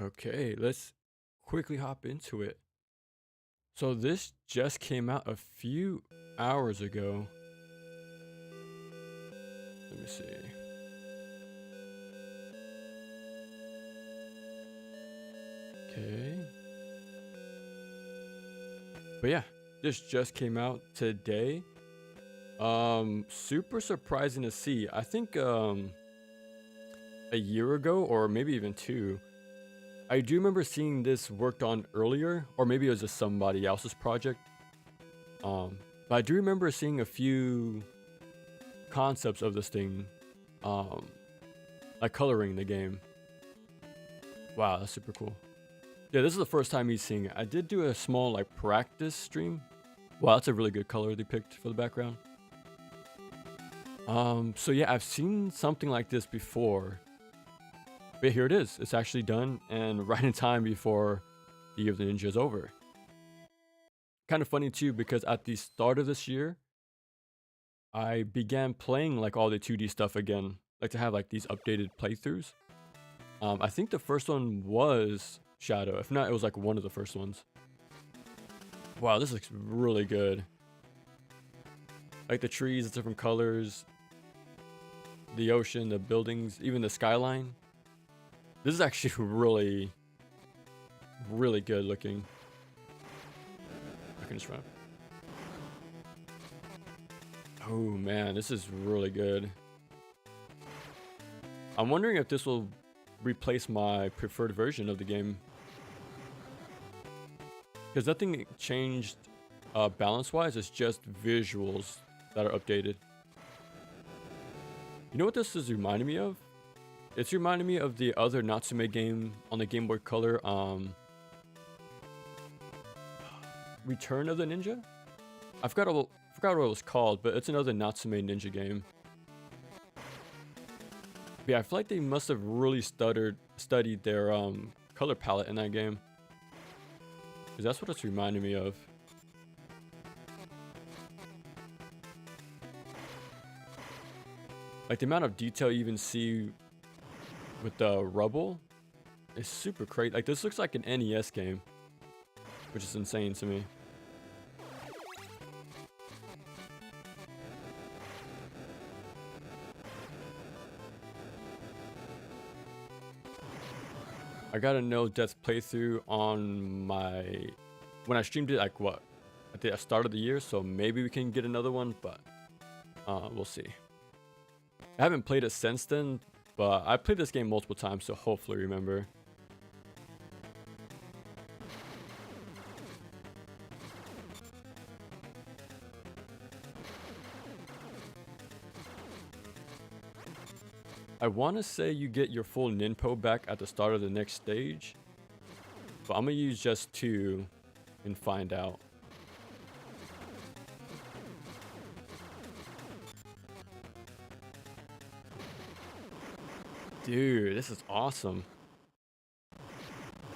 Okay, let's quickly hop into it. So this just came out a few hours ago. Let me see. Okay. But yeah, this just came out today. Super surprising to see. I think a year ago or maybe even two, I do remember seeing this worked on earlier, or maybe it was just somebody else's project. But I do remember seeing a few concepts of this thing, um, like coloring the game. Wow, that's super cool. Yeah, this is the first time he's seeing it. I did do a small like practice stream. Wow, that's a really good color they picked for the background. So yeah, I've seen something like this before. But here it is. It's actually done and right in time before the Year of the Ninja is over. Kind of funny too, because at the start of this year, I began playing like all the 2D stuff again. Like to have like these updated playthroughs. I think the first one was Shadow. If not, it was like one of the first ones. Wow, this looks really good. Like the trees, the different colors, the ocean, the buildings, even the skyline. This is actually really, really good looking. I can just run. Oh man, this is really good. I'm wondering if this will replace my preferred version of the game. Because nothing changed balance-wise, it's just visuals that are updated. You know what this is reminding me of? It's reminding me of the other Natsume game on the Game Boy Color, Return of the Ninja? I forgot what it was called, but it's another Natsume Ninja game. But yeah, I feel like they must have really studied their color palette in that game. Because that's what it's reminding me of. Like the amount of detail you even see with the rubble is super crazy. Like this looks like an NES game, which is insane to me. I got a no death playthrough on my when I streamed it like what at the start of the year, so maybe we can get another one, but we'll see. I haven't played it since then, but I played this game multiple times, so hopefully remember. I want to say you get your full ninpo back at the start of the next stage, but I'm gonna use just 2 and find out. Dude, this is awesome.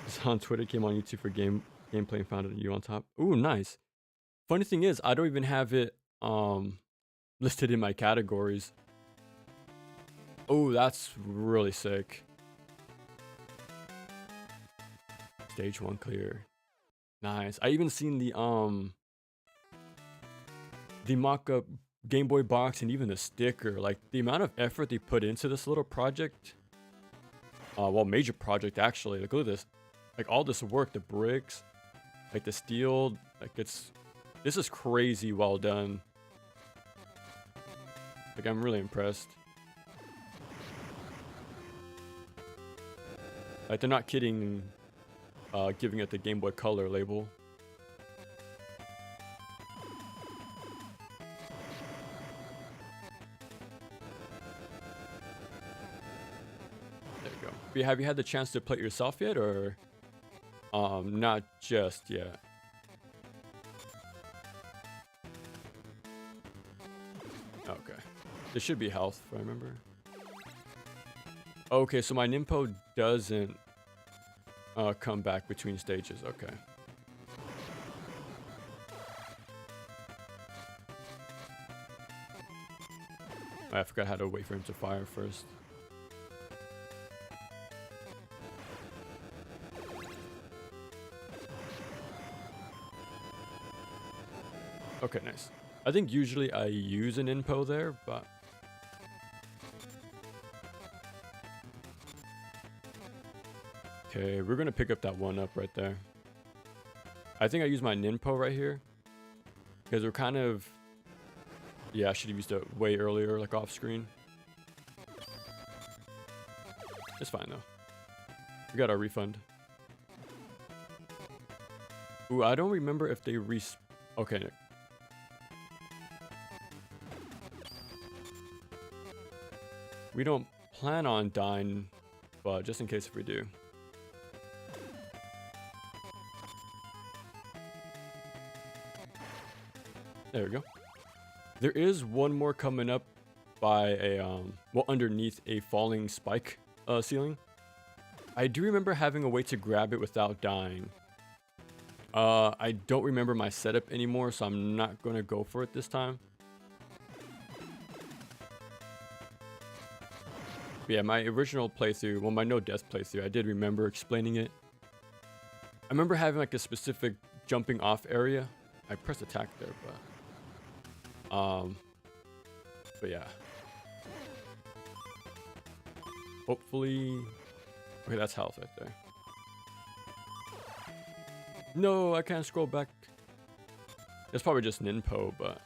It's on Twitter, came on YouTube for gameplay and found you on top. Ooh, nice. Funny thing is, I don't even have it listed in my categories. Oh, that's really sick. Stage 1 clear. Nice. I even seen the mock-up Game Boy box and even the sticker. Like the amount of effort they put into this little project. Well, major project actually. Like look at this. Like all this work, the bricks, like the steel, like this is crazy well done. Like I'm really impressed. Like they're not kidding giving it the Game Boy Color label. There you go. But have you had the chance to play it yourself yet, or not just yet? Okay. There should be health, if I remember. Okay, so my Ninpo doesn't come back between stages. Okay. I forgot how to wait for him to fire first. Okay, nice. I think usually I use an inpo there, but... Okay, we're gonna pick up that one up right there. I think I use my ninpo right here. Because we're kind of... Yeah, I should have used it way earlier, like off screen. It's fine though. We got our refund. Ooh, I don't remember if they okay. We don't plan on dying, but just in case if we do. There we go. There is one more coming up by a, well, underneath a falling spike ceiling. I do remember having a way to grab it without dying. I don't remember my setup anymore, so I'm not going to go for it this time. But yeah, my original playthrough, well, my no death playthrough, I did remember explaining it. I remember having like a specific jumping off area. I pressed attack there, but yeah. Hopefully, okay, that's health right there. No, I can't scroll back. It's probably just ninpo, but...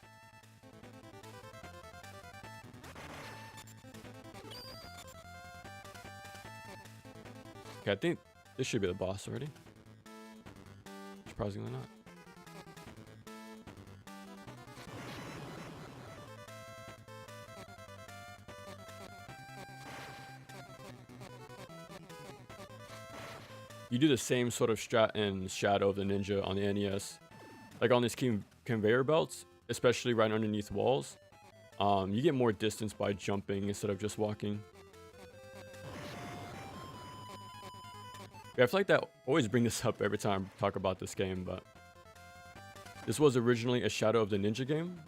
Okay, I think this should be the boss already. Surprisingly not. You do the same sort of strat in Shadow of the Ninja on the NES. Like on these conveyor belts, especially right underneath walls, you get more distance by jumping instead of just walking. Yeah, I feel like that always bring this up every time I talk about this game, but this was originally a Shadow of the Ninja game,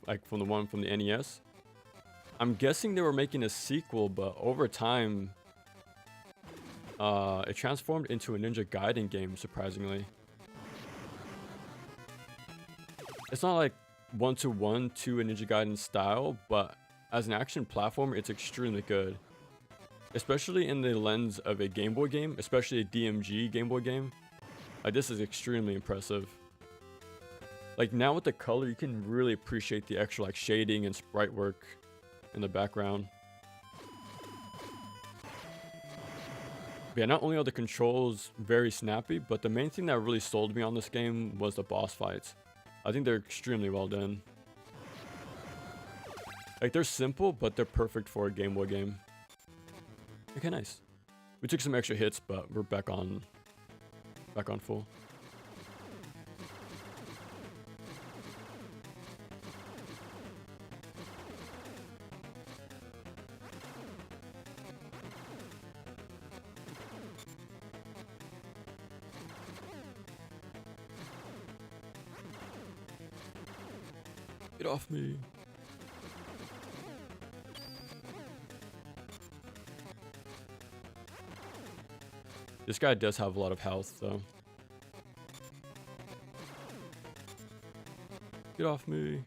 like from the one from the NES. I'm guessing they were making a sequel, but over time, it transformed into a Ninja Gaiden game, surprisingly. It's not like one-to-one to a Ninja Gaiden style, but as an action platformer, it's extremely good. Especially in the lens of a Game Boy game, especially a DMG Game Boy game. Like, this is extremely impressive. Like, now with the color, you can really appreciate the extra like shading and sprite work in the background. Yeah, not only are the controls very snappy, but the main thing that really sold me on this game was the boss fights. I think they're extremely well done. Like, they're simple, but they're perfect for a Game Boy game. Okay, nice. We took some extra hits, but we're back on full. Get off me. This guy does have a lot of health, though. Get off me.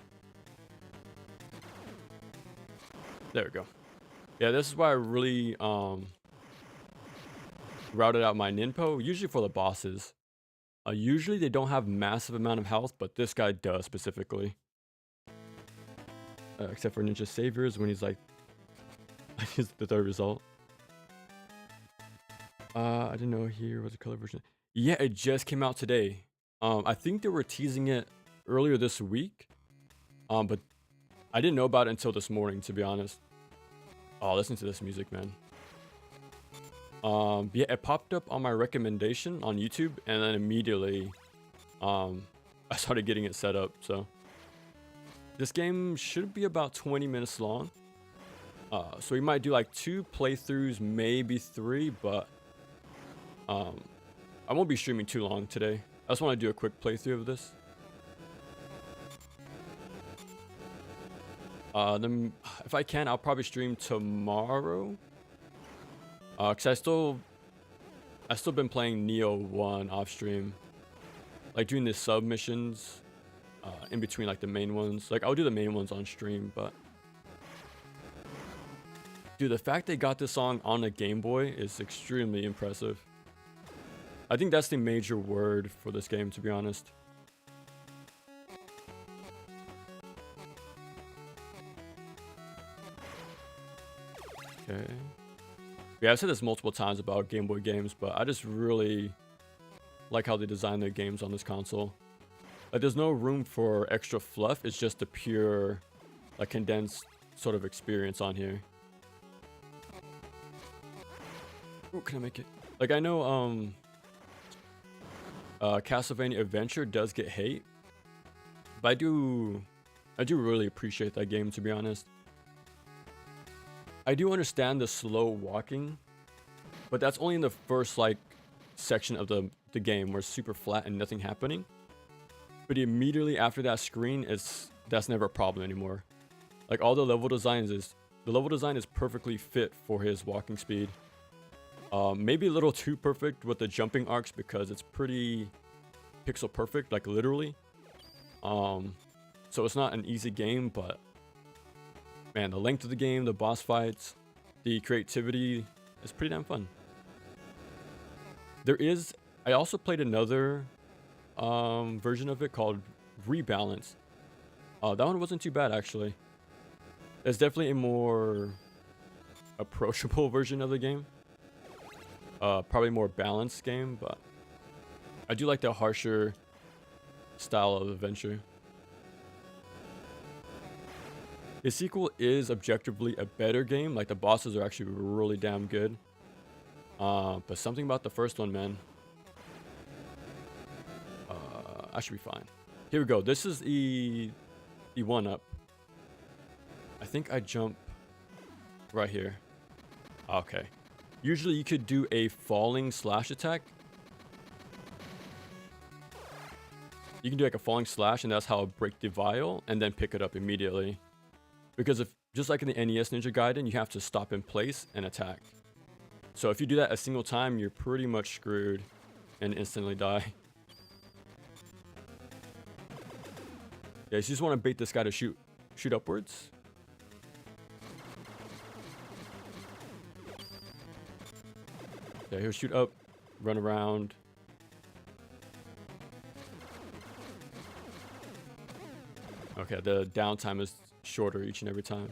There we go. Yeah, this is why I really routed out my ninpo, usually for the bosses. Usually they don't have massive amount of health, but this guy does specifically. Except for Ninja Saviors when he's like, he's the third result. I didn't know here was a color version. Yeah, it just came out today. I think they were teasing it earlier this week. But I didn't know about it until this morning, to be honest. Oh, listen to this music, man. Yeah, it popped up on my recommendation on YouTube, and then immediately, I started getting it set up, so. This game should be about 20 minutes long. So we might do like 2 playthroughs, maybe 3, but I won't be streaming too long today. I just want to do a quick playthrough of this. Then if I can, I'll probably stream tomorrow. Cause I still been playing Neo 1 off stream, like doing the sub missions. in between like the main ones. Like I'll do the main ones on stream, but dude, the fact they got this song on a Game Boy is extremely impressive. I think that's the major word for this game, to be honest. Okay. Yeah, I've said this multiple times about Game Boy games, but I just really like how they design their games on this console. Like, there's no room for extra fluff. It's just a pure, like, condensed sort of experience on here. Ooh, can I make it? Like, I know, Castlevania Adventure does get hate, but I do really appreciate that game, to be honest. I do understand the slow walking, but that's only in the first, like, section of the game where it's super flat and nothing happening. But immediately after that screen, that's never a problem anymore. Like, all the level design is perfectly fit for his walking speed. Maybe a little too perfect with the jumping arcs because it's pretty pixel perfect, like literally. So it's not an easy game, but man, the length of the game, the boss fights, the creativity is pretty damn fun. I also played another version of it called Rebalance. That one wasn't too bad, actually. It's definitely a more approachable version of the game. Probably more balanced game, but I do like the harsher style of adventure. The sequel is objectively a better game. Like, the bosses are actually really damn good. But something about the first one, man. I should be fine. Here we go. This is the 1-up. I think I jump right here. Okay. Usually you could do a falling slash attack. You can do like a falling slash, and that's how I'll break the vial and then pick it up immediately. Because if, just like in the NES Ninja Gaiden, you have to stop in place and attack. So if you do that a single time, you're pretty much screwed and instantly die. Yeah, you just want to bait this guy to shoot upwards. Yeah, he'll shoot up, run around. Okay, the downtime is shorter each and every time.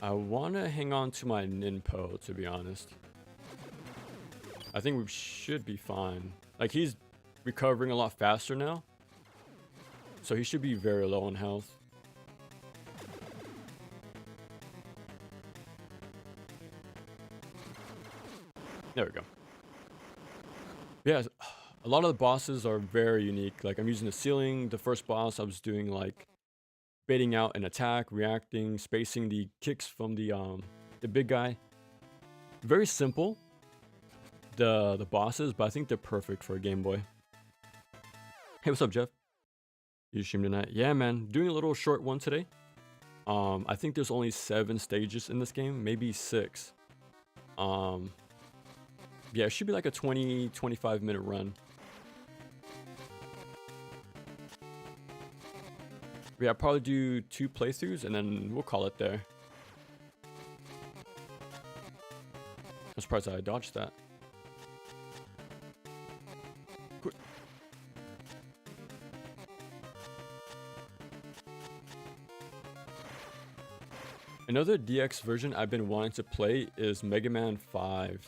I want to hang on to my Ninpo, to be honest. I think we should be fine. Like, he's recovering a lot faster now, so he should be very low on health. There we go. Yeah, a lot of the bosses are very unique. Like, I'm using the ceiling. The first boss, I was doing like baiting out an attack, reacting, spacing the kicks from the big guy. Very simple, the bosses, but I think they're perfect for a Game Boy. Hey, what's up, Jeff? You stream tonight? Yeah, man, doing a little short one today. I think there's only 7 stages in this game, maybe 6. Yeah, it should be like a 20-25 minute run. Yeah, I'll probably do 2 playthroughs and then we'll call it there. I'm surprised I dodged that. Cool. Another DX version I've been wanting to play is Mega Man 5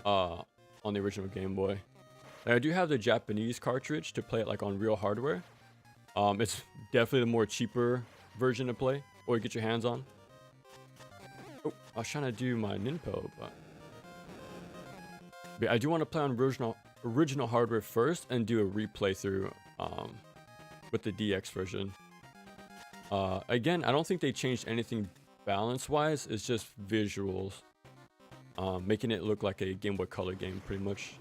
on the original Game Boy. And I do have the Japanese cartridge to play it like on real hardware. It's definitely the more cheaper version to play or get your hands on. Oh, I was trying to do my Ninpo, but I do want to play on original hardware first and do a replay through with the DX version. Again, I don't think they changed anything balance-wise, it's just visuals. Making it look like a Game Boy Color game, pretty much.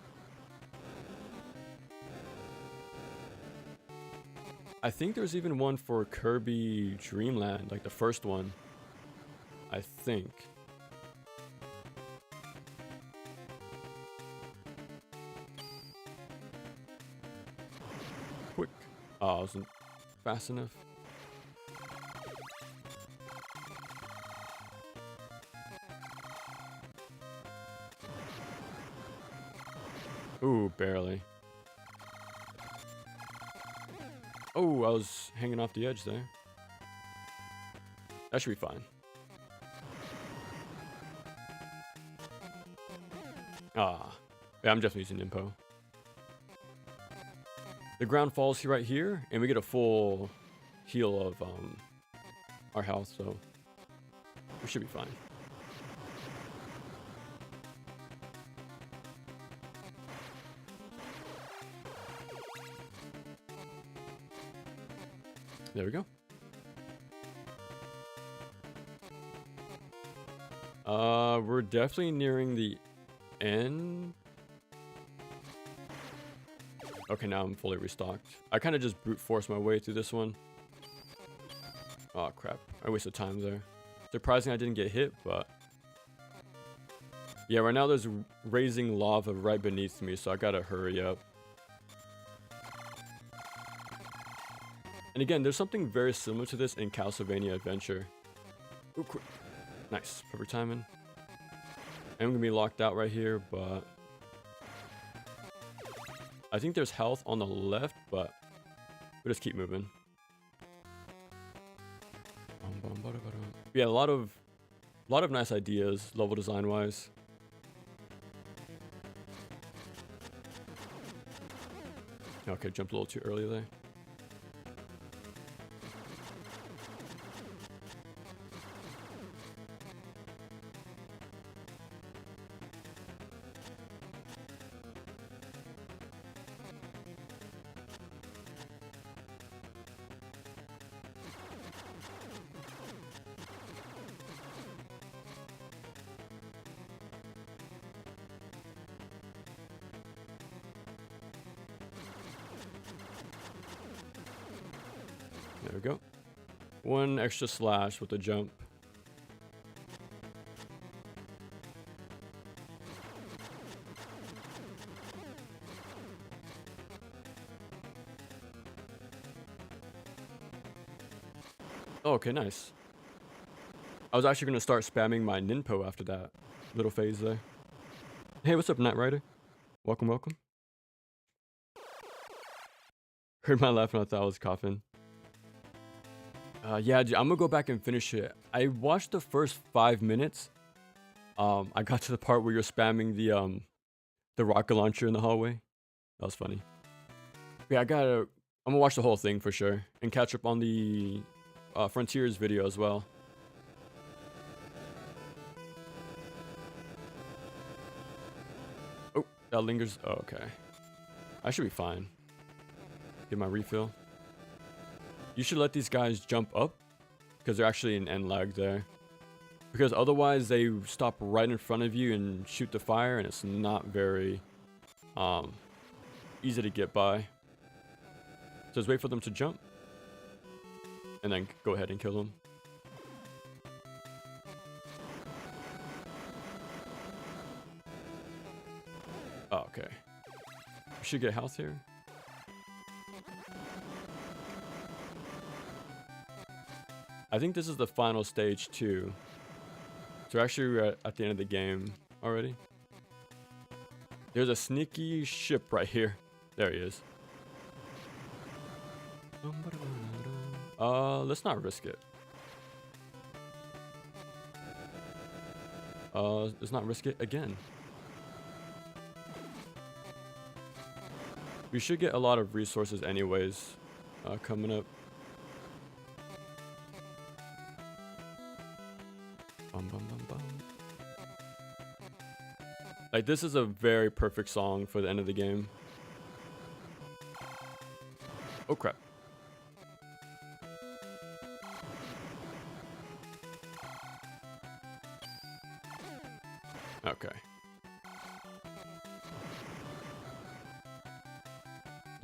I think there's even one for Kirby Dream Land, like the first one. I think. Quick. Oh, I wasn't fast enough. Ooh, barely. Oh, I was hanging off the edge there. That should be fine. Ah, yeah, I'm definitely using Impo. The ground falls right here, and we get a full heal of our health, so we should be fine. There we go. We're definitely nearing the end. Okay, now I'm fully restocked. I kind of just brute forced my way through this one. Oh crap, I wasted time there. Surprising I didn't get hit, but yeah, right now there's raising lava right beneath me, so I gotta hurry up. And again, there's something very similar to this in Castlevania Adventure. Ooh, quick. Nice, perfect timing. I'm gonna be locked out right here, but I think there's health on the left, but we'll just keep moving. Yeah, a lot of nice ideas, level design wise. Okay, jumped a little too early there. There we go. One extra slash with the jump. Oh, okay, nice. I was actually going to start spamming my Ninpo after that little phase there. Hey, what's up, Knight Rider? Welcome, welcome. Heard my laugh and I thought I was coughing. Yeah, I'm gonna go back and finish it. I watched the first 5 minutes. I got to the part where you're spamming the rocket launcher in the hallway. That was funny. Yeah, I'm gonna watch the whole thing for sure and catch up on the Frontiers video as well. Oh, that lingers. Oh, okay. I should be fine. Get my refill. You should let these guys jump up because they're actually in end lag there. Because otherwise they stop right in front of you and shoot the fire, and it's not very easy to get by. So just wait for them to jump and then go ahead and kill them. Oh, okay. We should get health here. I think this is the final stage too. So actually we're at the end of the game already. There's a sneaky ship right here. There he is. Let's not risk it. Let's not risk it again. We should get a lot of resources anyways, coming up. Like, this is a very perfect song for the end of the game. Oh crap.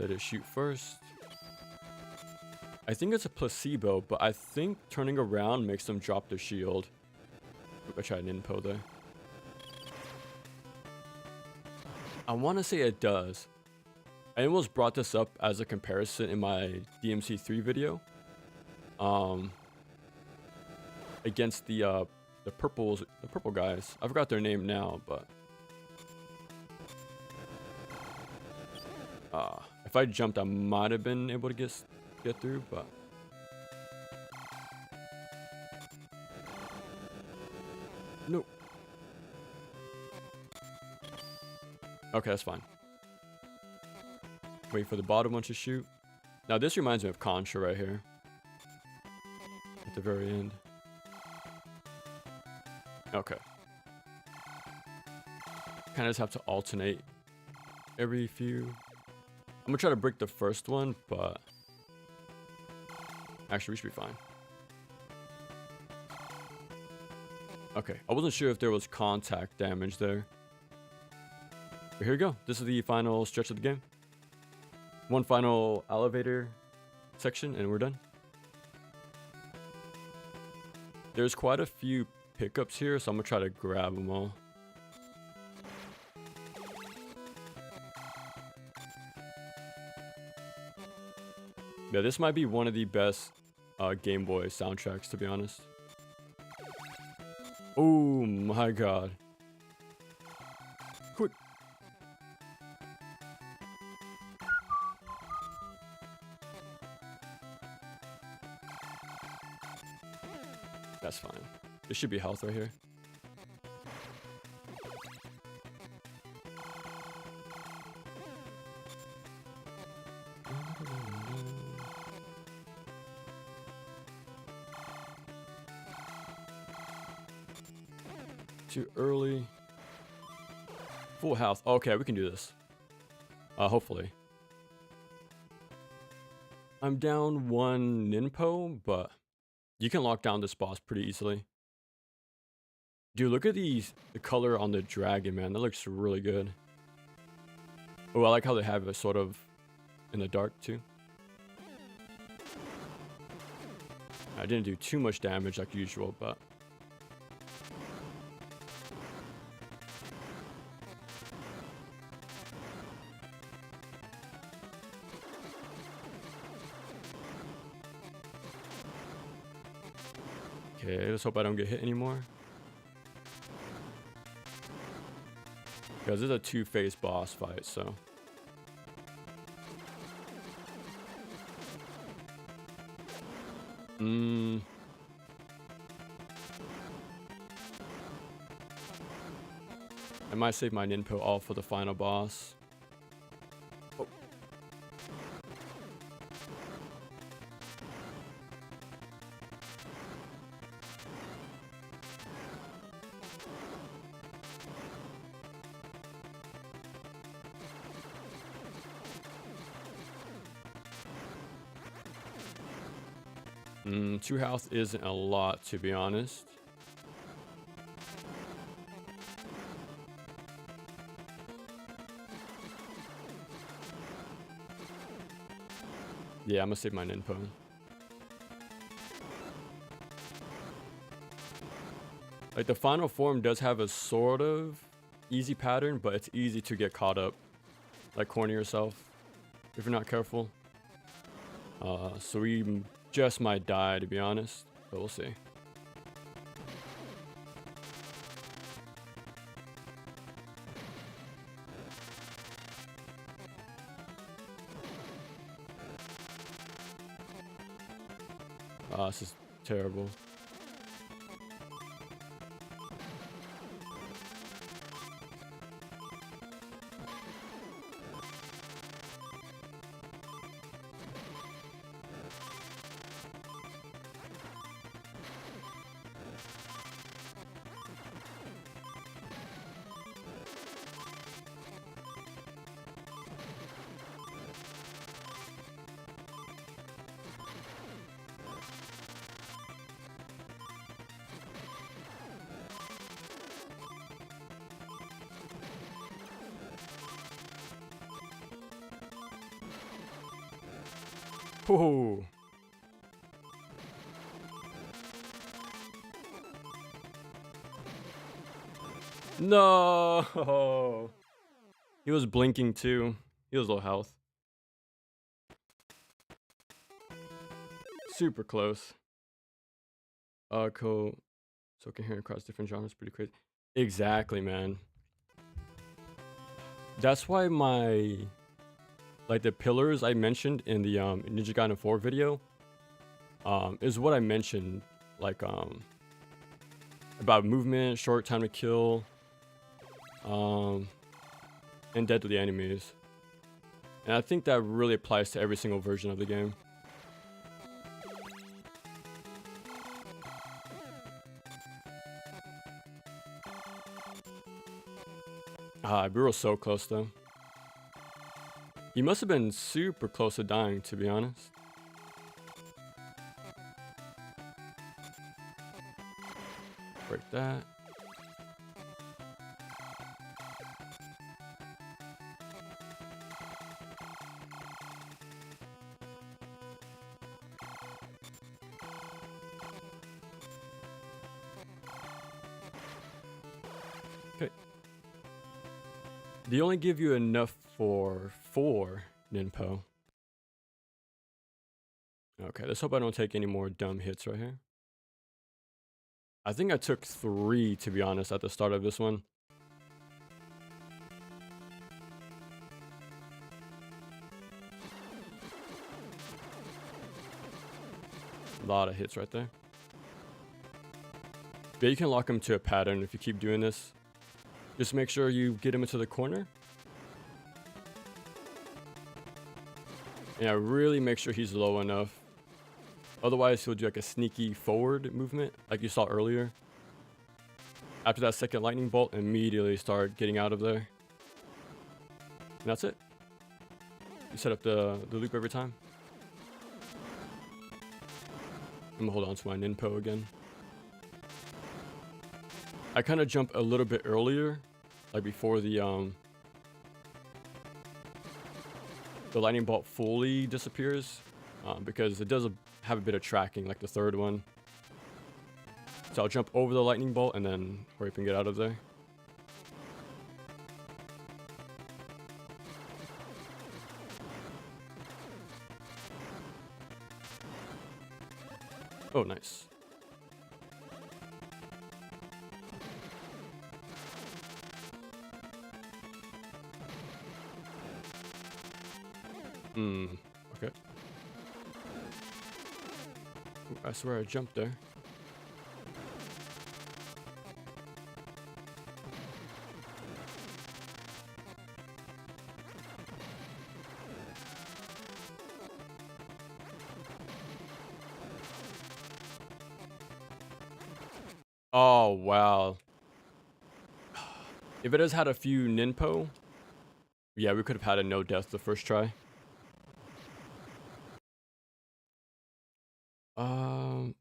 Let it shoot first. I think it's a placebo, but I think turning around makes them drop the shield. I tried an inpo there. I want to say it does. I almost brought this up as a comparison in my DMC3 video. Against the purple guys. I forgot their name now, but if I jumped, I might have been able to get through, but nope. Okay, that's fine. Wait for the bottom one to shoot. Now this reminds me of Contra right here. At the very end. Okay. Kind of just have to alternate every few. I'm gonna try to break the first one, but actually we should be fine. Okay, I wasn't sure if there was contact damage there. But here we go. This is the final stretch of the game. One final elevator section and we're done. There's quite a few pickups here, so I'm gonna try to grab them all. Yeah, this might be one of the best Game Boy soundtracks, to be honest. Oh my god. Quick. That's fine. There should be health right here. Too early. Full health. Okay, we can do this. Hopefully. I'm down one Ninpo, but you can lock down this boss pretty easily. Dude, look at the color on the dragon, man. That looks really good. Oh, I like how they have it sort of in the dark, too. I didn't do too much damage like usual, but okay, let's hope I don't get hit anymore. Because this is a two-phase boss fight, so. I might save my Ninpo all for the final boss. Oh. Two health isn't a lot, to be honest. Yeah, I'm gonna save my Ninpo. Like, the final form does have a sort of easy pattern, but it's easy to get caught up. Like, corner yourself if you're not careful. So we just might die, to be honest, but we'll see. This is terrible. Oh. No. He was blinking too. He was low health. Super close. Cool. So can hear across different genres. Pretty crazy. Exactly, man. That's why my like the pillars I mentioned in the Ninja Gaiden 4 video is what I mentioned, like about movement, short time to kill, and deadly enemies. And I think that really applies to every single version of the game. We were so close though. He must have been super close to dying, to be honest. Break that. Okay. They only give you enough for 4 Ninpo. Okay, let's hope I don't take any more dumb hits right here. I think I took 3, to be honest, at the start of this one. A lot of hits right there. Yeah, you can lock him to a pattern if you keep doing this. Just make sure you get him into the corner. Yeah, really make sure he's low enough. Otherwise, he'll do like a sneaky forward movement, like you saw earlier. After that second lightning bolt, immediately start getting out of there. And that's it. You set up the loop every time. I'm gonna hold on to my Ninpo again. I kind of jump a little bit earlier, like before the lightning bolt fully disappears, because it does have a bit of tracking, like the third one. So I'll jump over the lightning bolt and then hurry up and get out of there. Oh, nice. Okay. Ooh, I swear I jumped there. Oh, wow. If it has had a few Ninpo, yeah, we could have had a no death the first try. I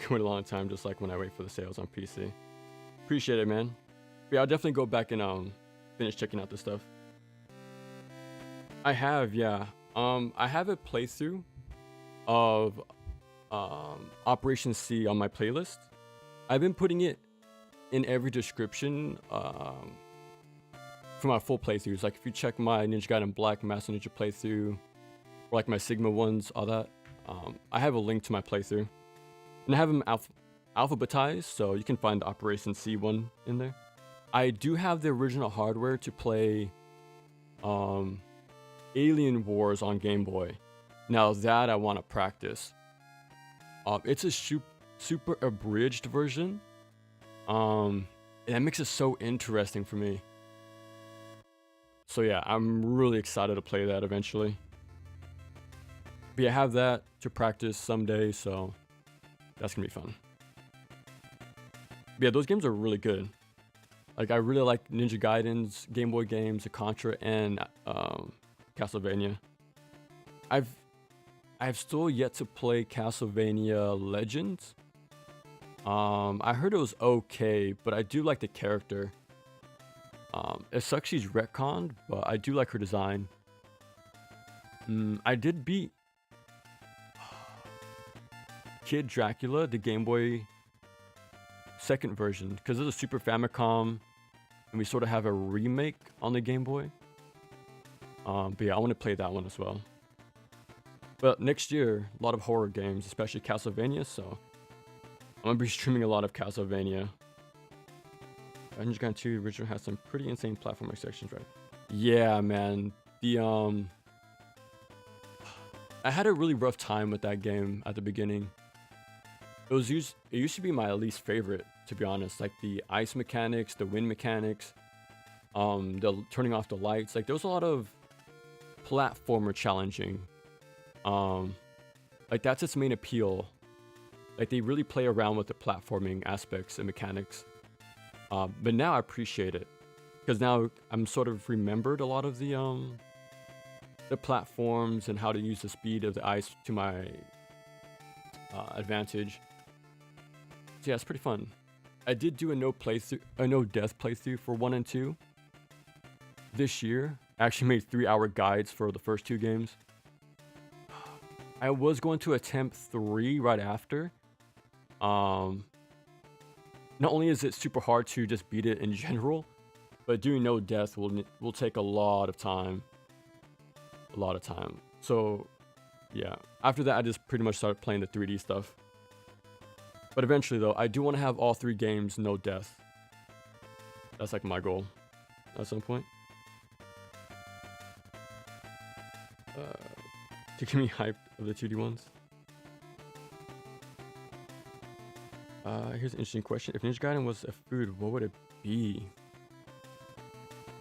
can wait a long time, just like when I wait for the sales on PC. Appreciate it, man. But yeah, I'll definitely go back and finish checking out this stuff. I have, yeah. I have a playthrough of Operation C on my playlist. I've been putting it in every description for my full playthroughs. Like if you check my Ninja Gaiden Black Master Ninja playthrough, or like my Sigma ones, all that, I have a link to my playthrough. And I have them alphabetized, so you can find the Operation C one in there. I do have the original hardware to play Alien Wars on Game Boy. Now that I want to practice. It's a super abridged version. And that makes it so interesting for me. So yeah, I'm really excited to play that eventually. But yeah, I have that to practice someday, so that's gonna be fun. But yeah, those games are really good. Like I really like Ninja Gaiden's Game Boy games, Contra, and Castlevania. I've still yet to play Castlevania Legends. I heard it was okay, but I do like the character. It sucks she's retconned, but I do like her design. I did beat Kid Dracula, the Game Boy second version, because it's a Super Famicom, and we sort of have a remake on the Game Boy. But yeah, I want to play that one as well. But next year, a lot of horror games, especially Castlevania, so I'm gonna be streaming a lot of Castlevania. Ninja Gaiden 2 original has some pretty insane platforming sections, right? Yeah, man. I had a really rough time with that game at the beginning. It used to be my least favorite, to be honest. Like the ice mechanics, the wind mechanics, the turning off the lights. Like there was a lot of platformer challenging. Like that's its main appeal. Like they really play around with the platforming aspects and mechanics. But now I appreciate it, because now I'm sort of remembered a lot of the platforms and how to use the speed of the ice to my advantage. So yeah, it's pretty fun. I did do a no death playthrough for 1 and 2 this year. I actually made 3-hour guides for the first 2 games. I was going to attempt 3 right after. Not only is it super hard to just beat it in general, but doing no death will take a lot of time. So yeah, after that I just pretty much started playing the 3D stuff. But eventually though, I do want to have all 3 games no death. That's like my goal at some point. To give me hype of the 2D ones. Here's an interesting question. If Ninja Gaiden was a food, what would it be?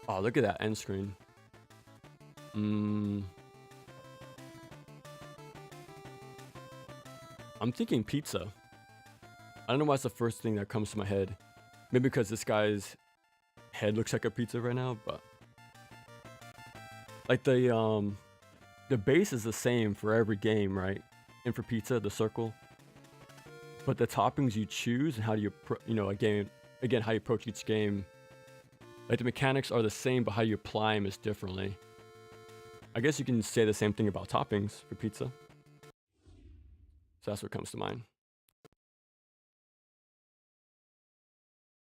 Oh, look at that end screen. I'm thinking pizza. I don't know why it's the first thing that comes to my head. Maybe because this guy's head looks like a pizza right now, but like the base is the same for every game, right? And for pizza, the circle. But the toppings you choose and how do you, again, how you approach each game, like the mechanics are the same, but how you apply them is differently. I guess you can say the same thing about toppings for pizza. So that's what comes to mind.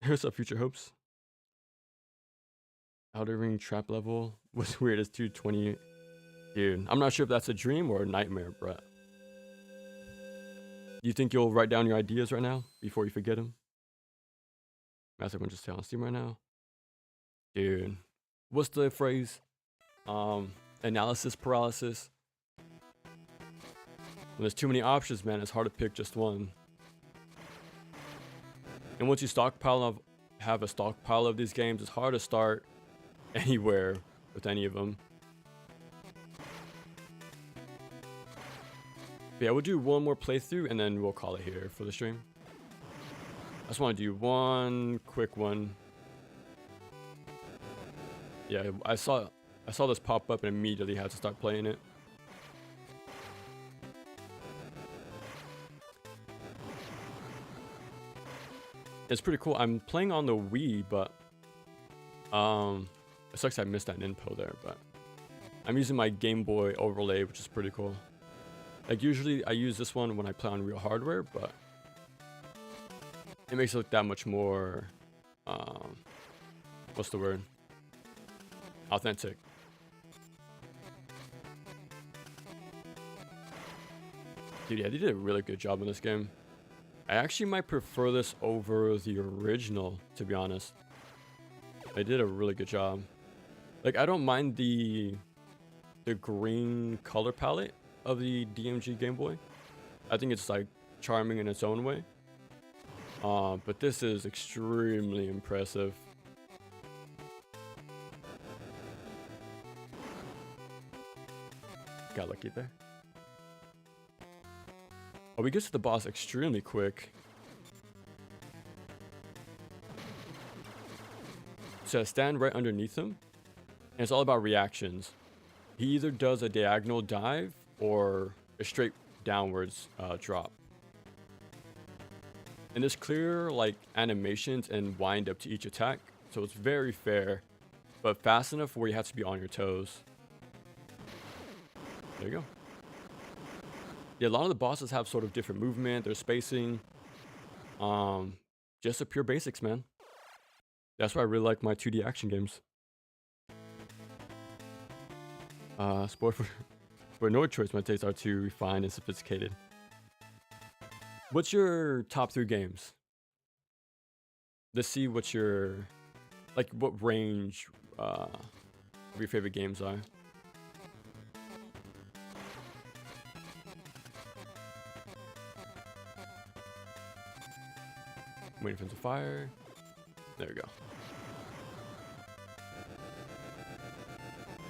Here's our future hopes. Outer Ring trap level was weird as 220. Dude, I'm not sure if that's a dream or a nightmare, but you think you'll write down your ideas right now before you forget them? Massive Winter's Tale on Steam right now. Dude, what's the phrase? Analysis paralysis. When there's too many options, man, it's hard to pick just one. And once you have a stockpile of these games, it's hard to start anywhere with any of them. But yeah, we'll do one more playthrough and then we'll call it here for the stream. I just want to do one quick one. Yeah, I saw this pop up and immediately had to start playing it. It's pretty cool. I'm playing on the Wii, but it sucks I missed that info there, but I'm using my Game Boy overlay, which is pretty cool. Like usually I use this one when I play on real hardware, but it makes it look that much more, what's the word? Authentic. Dude, yeah, they did a really good job in this game. I actually might prefer this over the original, to be honest. They did a really good job. Like, I don't mind the green color palette of the DMG Game Boy. I think it's like charming in its own way. But this is extremely impressive. Got lucky there. Oh, we get to the boss extremely quick. So I stand right underneath him, and it's all about reactions. He either does a diagonal dive or a straight downwards drop. And there's clear like animations and wind up to each attack, so it's very fair but fast enough where you have to be on your toes. There you go. Yeah, a lot of the bosses have sort of different movement, their spacing. Just the pure basics, man. That's why I really like my 2D action games. Sport for no choice, my tastes are too refined and sophisticated. What's your top 3 games? Let's see what your, like, what range of your favorite games are. Waiting for them to fire. There we go.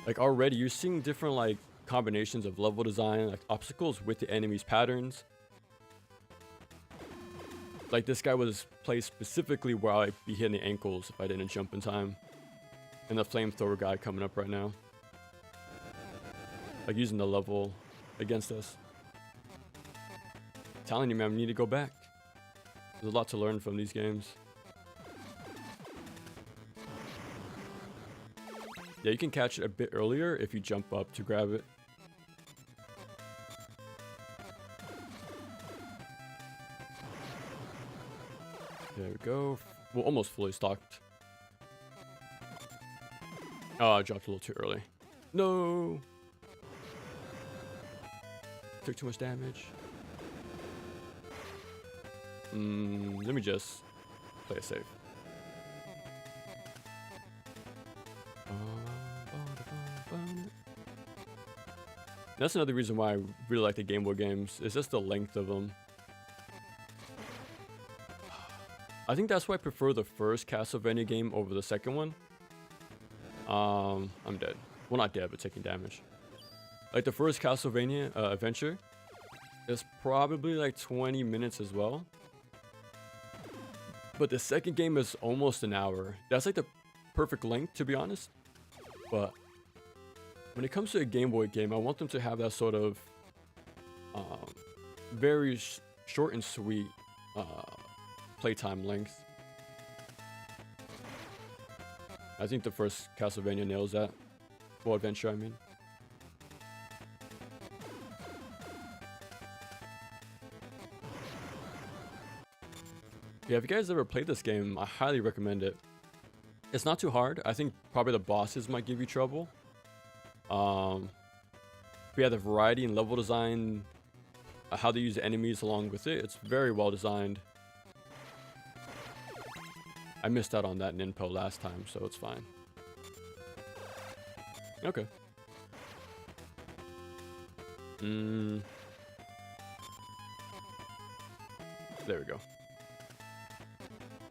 Like already you're seeing different like combinations of level design, like obstacles with the enemies' patterns. Like this guy was placed specifically where I'd be hitting the ankles if I didn't jump in time. And the flamethrower guy coming up right now. Like using the level against us. I'm telling you, man, we need to go back. There's a lot to learn from these games. Yeah, you can catch it a bit earlier if you jump up to grab it. There we go. We're almost fully stocked. Oh, I dropped a little too early. No! Took too much damage. Let me just play it safe. That's another reason why I really like the Gameboy games. It's just the length of them. I think that's why I prefer the first Castlevania game over the second one. I'm dead. Well, not dead, but taking damage. Like the first Castlevania adventure is probably like 20 minutes as well. But the second game is almost an hour. That's like the perfect length, to be honest. But when it comes to a Game Boy game, I want them to have that sort of very short and sweet playtime length. I think the first Castlevania nails that. Well, adventure, I mean. Yeah, if you guys ever played this game, I highly recommend it. It's not too hard. I think probably the bosses might give you trouble. But yeah, the variety and level design, how they use the enemies along with it, it's very well designed. I missed out on that Ninpo last time, so it's fine. Okay. There we go.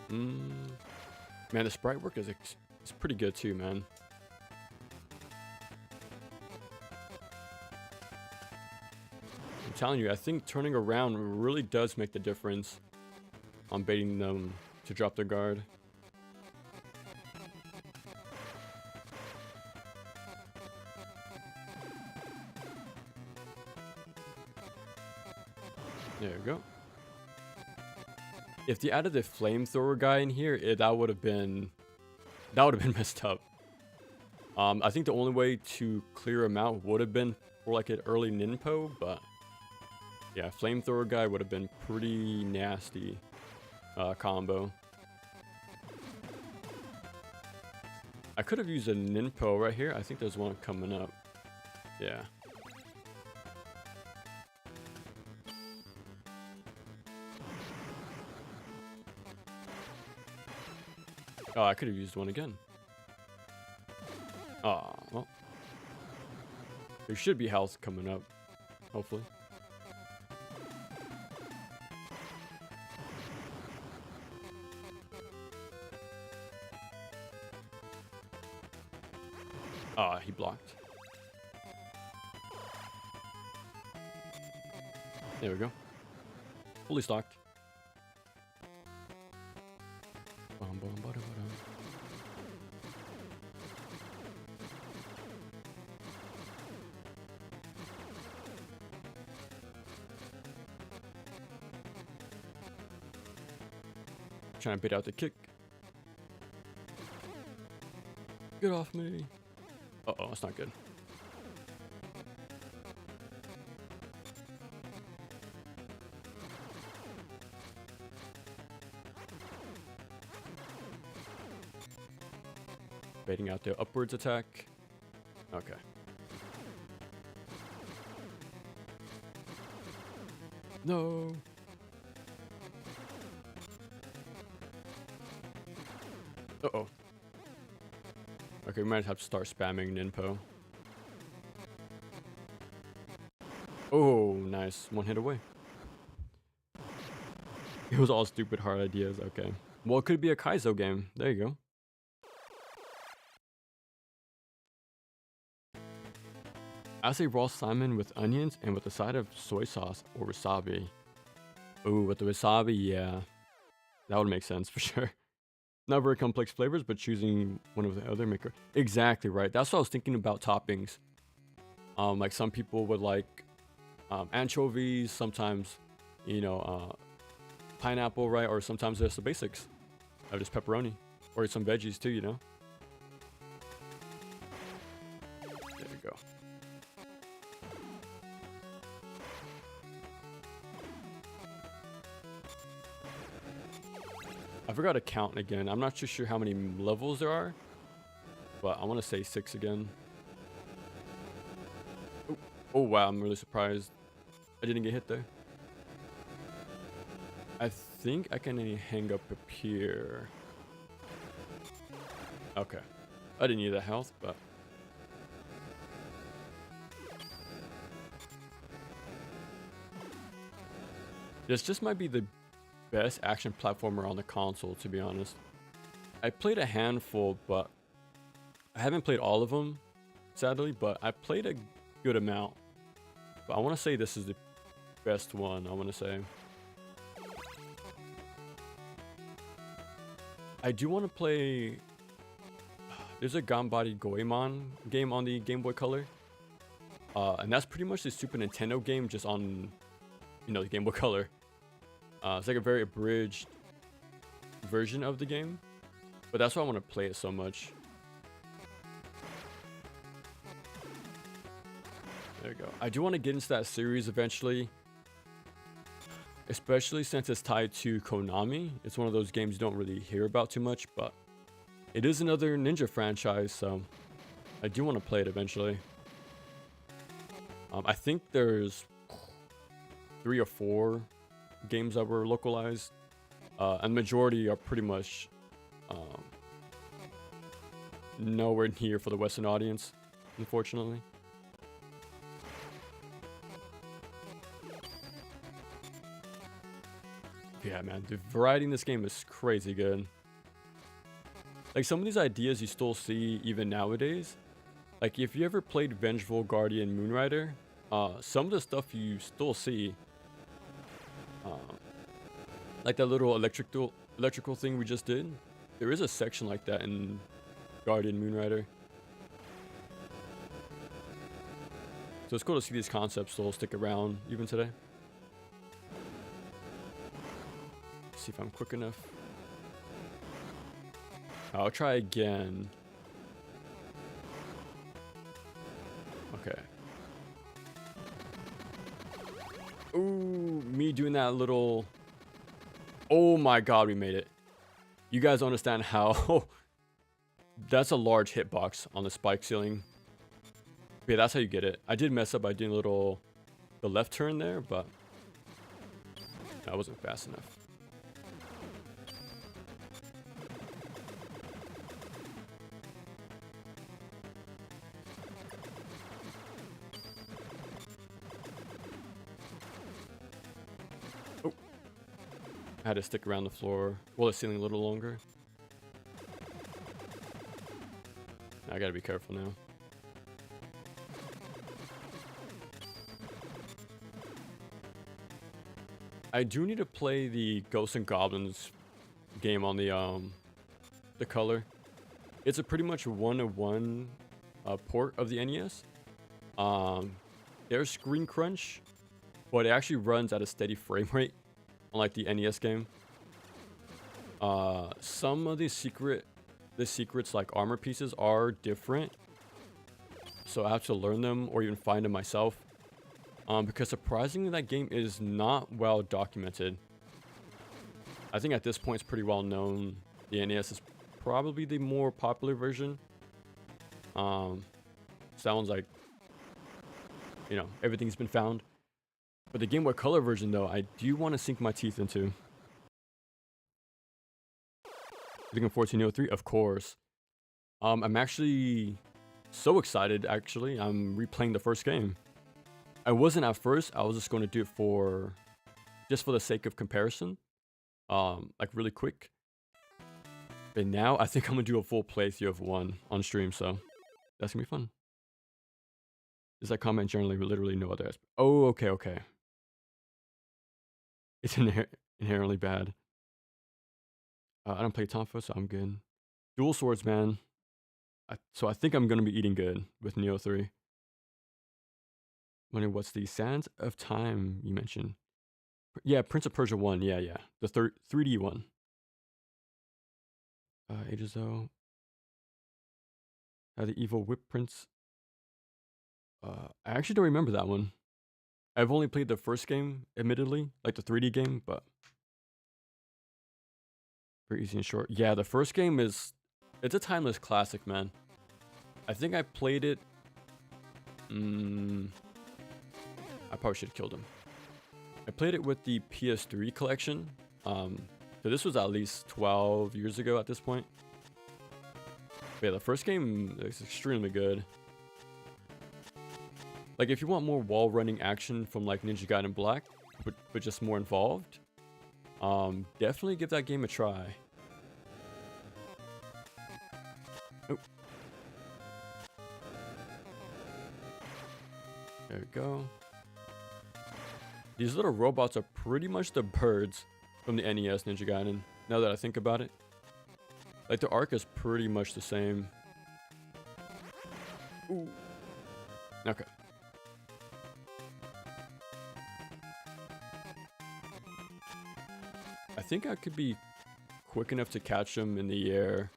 Man, the sprite work is pretty good too, man. I'm telling you, I think turning around really does make the difference on baiting them to drop their guard. There we go. If they added the flamethrower guy in here, that would have been messed up. I think the only way to clear him out would have been for like an early Ninpo, but yeah, flamethrower guy would have been pretty nasty combo. I could have used a Ninpo right here. I think there's one coming up. Yeah. Oh, I could have used one again. Oh, well. There should be health coming up, hopefully. Ah, he blocked. There we go. Fully stocked. Trying to bait out the kick. Get off me. Uh-oh, that's not good. Baiting out the upwards attack. Okay. No. Uh-oh. Okay, we might have to start spamming Ninpo. Oh, nice. One hit away. It was all stupid hard ideas. Okay. Well, it could be a Kaizo game. There you go. As a raw salmon with onions and with a side of soy sauce or wasabi. Ooh, with the wasabi, yeah. That would make sense for sure. Not very complex flavors, but choosing one of the other maker. Exactly right. That's what I was thinking about toppings. Like some people would like anchovies, sometimes, you know, pineapple, right? Or sometimes just the basics of just pepperoni or some veggies too, you know? There we go. I forgot to count again. I'm not too sure how many levels there are, but I want to say 6 again. Oh wow, I'm really surprised I didn't get hit there. I think I can hang up here. Okay. I didn't need that health, but... This just might be the best action platformer on the console, to be honest. I played a handful, but I haven't played all of them, sadly, but I played a good amount. But I want to say this is the best one, I want to say. I do want to play... There's a Gameboy Goemon game on the Game Boy Color. And that's pretty much the Super Nintendo game, just on, you know, the Game Boy Color. It's like a very abridged version of the game. But that's why I want to play it so much. There you go. I do want to get into that series eventually. Especially since it's tied to Konami. It's one of those games you don't really hear about too much, but it is another ninja franchise, so I do want to play it eventually. I think there's 3 or 4 games that were localized, and majority are pretty much nowhere near for the Western audience, unfortunately. Yeah, man, the variety in this game is crazy good. Like, some of these ideas you still see even nowadays. Like, if you ever played Vengeful Guardian Moonrider, some of the stuff you still see. Like that little electrical thing we just did. There is a section like that in Guardian Moonrider. So it's cool to see these concepts still stick around even today. See if I'm quick enough. I'll try again. Okay. Ooh, me doing that little... Oh my god, we made it. You guys understand how... That's a large hitbox on the spike ceiling. Yeah, that's how you get it. I did mess up by doing a little... the left turn there, but... that wasn't fast enough. I had to stick around the floor, well, the ceiling a little longer. I gotta be careful now. I do need to play the Ghosts and Goblins game on the color. It's a pretty much one-to-one port of the NES. There's screen crunch, but it actually runs at a steady frame rate. Unlike the NES game. Some of the secret the secrets, like armor pieces, are different. So I have to learn them or even find them myself. Because surprisingly, that game is not well documented. I think at this point it's pretty well known. The NES is probably the more popular version. Sounds like, you know, everything's been found. But the Game Boy Color version, though, I do want to sink my teeth into. Thinking 1403, of course. I'm actually so excited, actually. I'm replaying the first game. I wasn't at first. I was just going to do it just for the sake of comparison. Like really quick. But now I think I'm going to do a full playthrough of 1 on stream, so that's going to be fun. Does that comment generally literally no other aspect? Oh, okay. It's inherently bad. I don't play Tonfa, so I'm good. Dual swords, man. So I think I'm going to be eating good with Neo 3. Wondering what's the Sands of Time you mentioned? Yeah, Prince of Persia 1. Yeah. The 3D one. Ages though. The Evil Whip Prince. I actually don't remember that one. I've only played the first game, admittedly, like the 3D game, but very easy and short. Yeah, the first game it's a timeless classic, man. I think I played it. I probably should have killed him. I played it with the PS3 collection. So this was at least 12 years ago at this point. But yeah, the first game is extremely good. Like, if you want more wall running action from like Ninja Gaiden Black, but just more involved, definitely give that game a try. Oh. There we go. These little robots are pretty much the birds from the NES Ninja Gaiden, now that I think about it. Like, the arc is pretty much the same. Ooh. Okay. I think I could be quick enough to catch them in the air.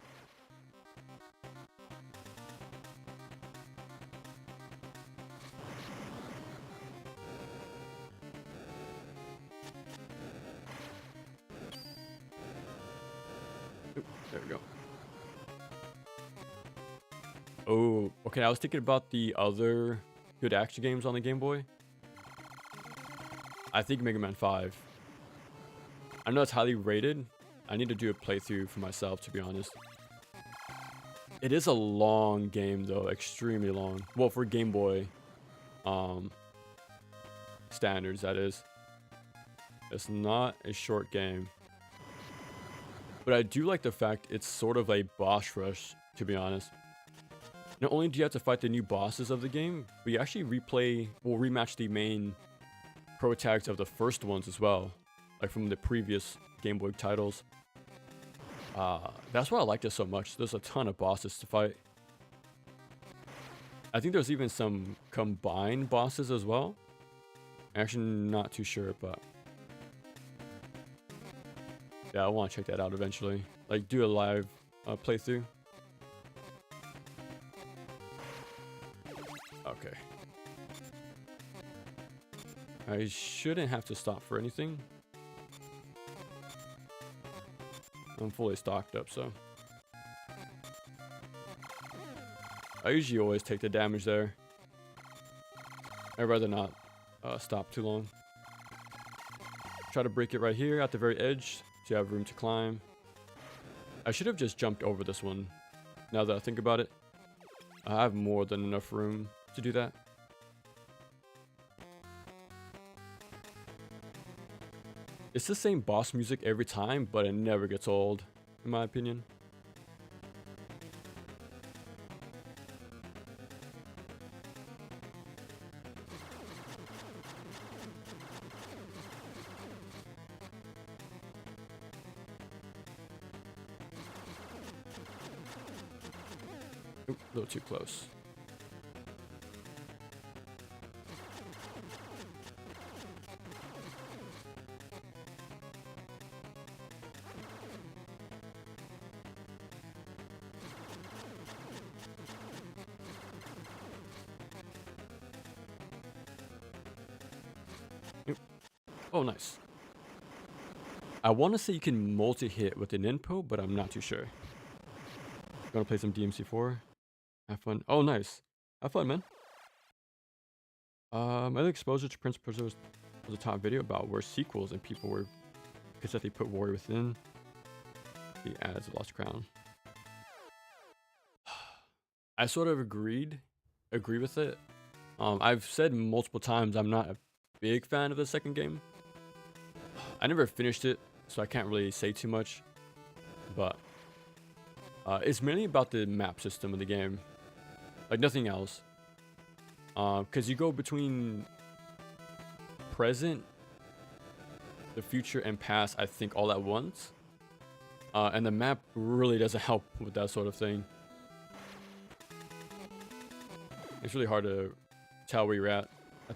Oop, there we go. Oh, okay. I was thinking about the other good action games on the Game Boy. I think Mega Man 5. I know it's highly rated. I need to do a playthrough for myself, to be honest. It is a long game, though. Extremely long. Well, for Game Boy standards, that is. It's not a short game. But I do like the fact it's sort of a boss rush, to be honest. Not only do you have to fight the new bosses of the game, but you actually rematch the main pro tags of the first ones as well. Like from the previous Game Boy titles. That's why I liked it so much. There's a ton of bosses to fight. I think there's even some combined bosses as well. I'm actually not too sure, but yeah, I want to check that out eventually. Like, do a live playthrough. Okay. I shouldn't have to stop for anything. I'm fully stocked up, so. I usually always take the damage there. I'd rather not stop too long. Try to break it right here at the very edge so you have room to climb. I should have just jumped over this one, now that I think about it. I have more than enough room to do that. It's the same boss music every time, but it never gets old, in my opinion. Oop, a little too close. Oh, nice. I want to say you can multi-hit with an inpo, but I'm not too sure. Gonna play some DMC4. Have fun. Oh, nice. Have fun, man. My exposure to Prince Persia was a top video about where sequels and people were pissed that they put Warrior Within. He adds a Lost Crown. I sort of agree with it. I've said multiple times I'm not a big fan of the second game. I never finished it, so I can't really say too much. But it's mainly about the map system of the game, like nothing else. Because you go between present, the future, and past, I think, all at once. And the map really doesn't help with that sort of thing. It's really hard to tell where you're at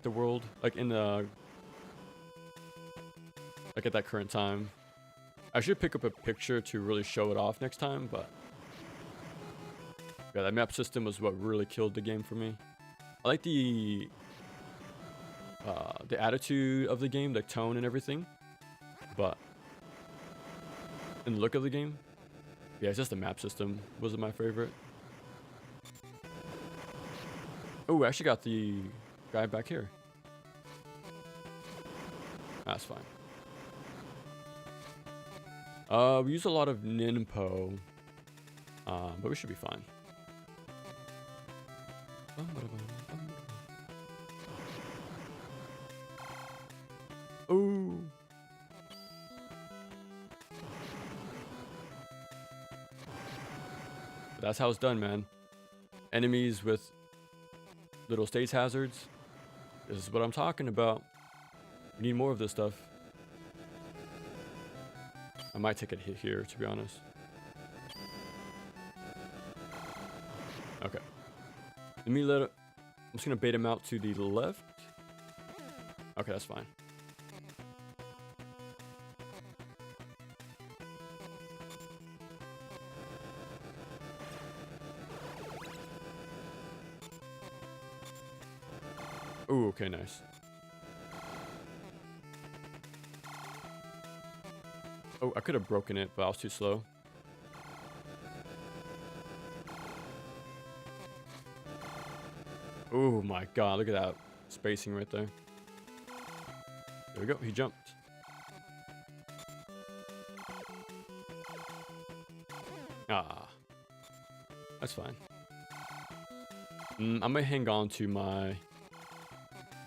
the world, like in the like at that current time. I should pick up a picture to really show it off next time, but yeah, that map system was what really killed the game for me. I like the attitude of the game, the tone and everything, but in the look of the game, yeah, it's just the map system wasn't my favorite. Oh, I actually got the guy back here. That's fine. We use a lot of Ninpo, but we should be fine. Ooh. That's how it's done, man. Enemies with little states hazards. This is what I'm talking about. We need more of this stuff. I might take a hit here, to be honest. Okay. Let me I'm just gonna bait him out to the left. Okay, that's fine. Ooh, okay, nice. Oh, I could have broken it, but I was too slow. Oh my god, look at that spacing right there. There we go, he jumped. Ah, that's fine. I might hang on to my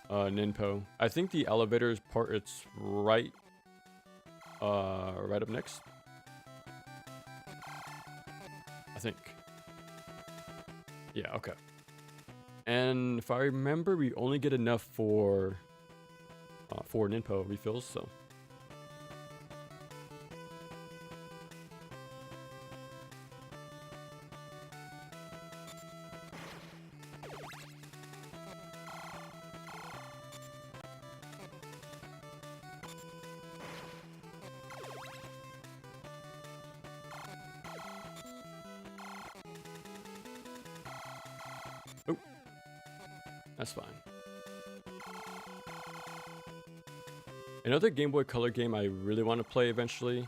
Ninpo. I think the elevator's part, it's right up next. I think. Yeah, okay. And if I remember, we only get enough for 4 Ninpo refills, so. Oh, that's fine. Another Game Boy Color game I really want to play eventually,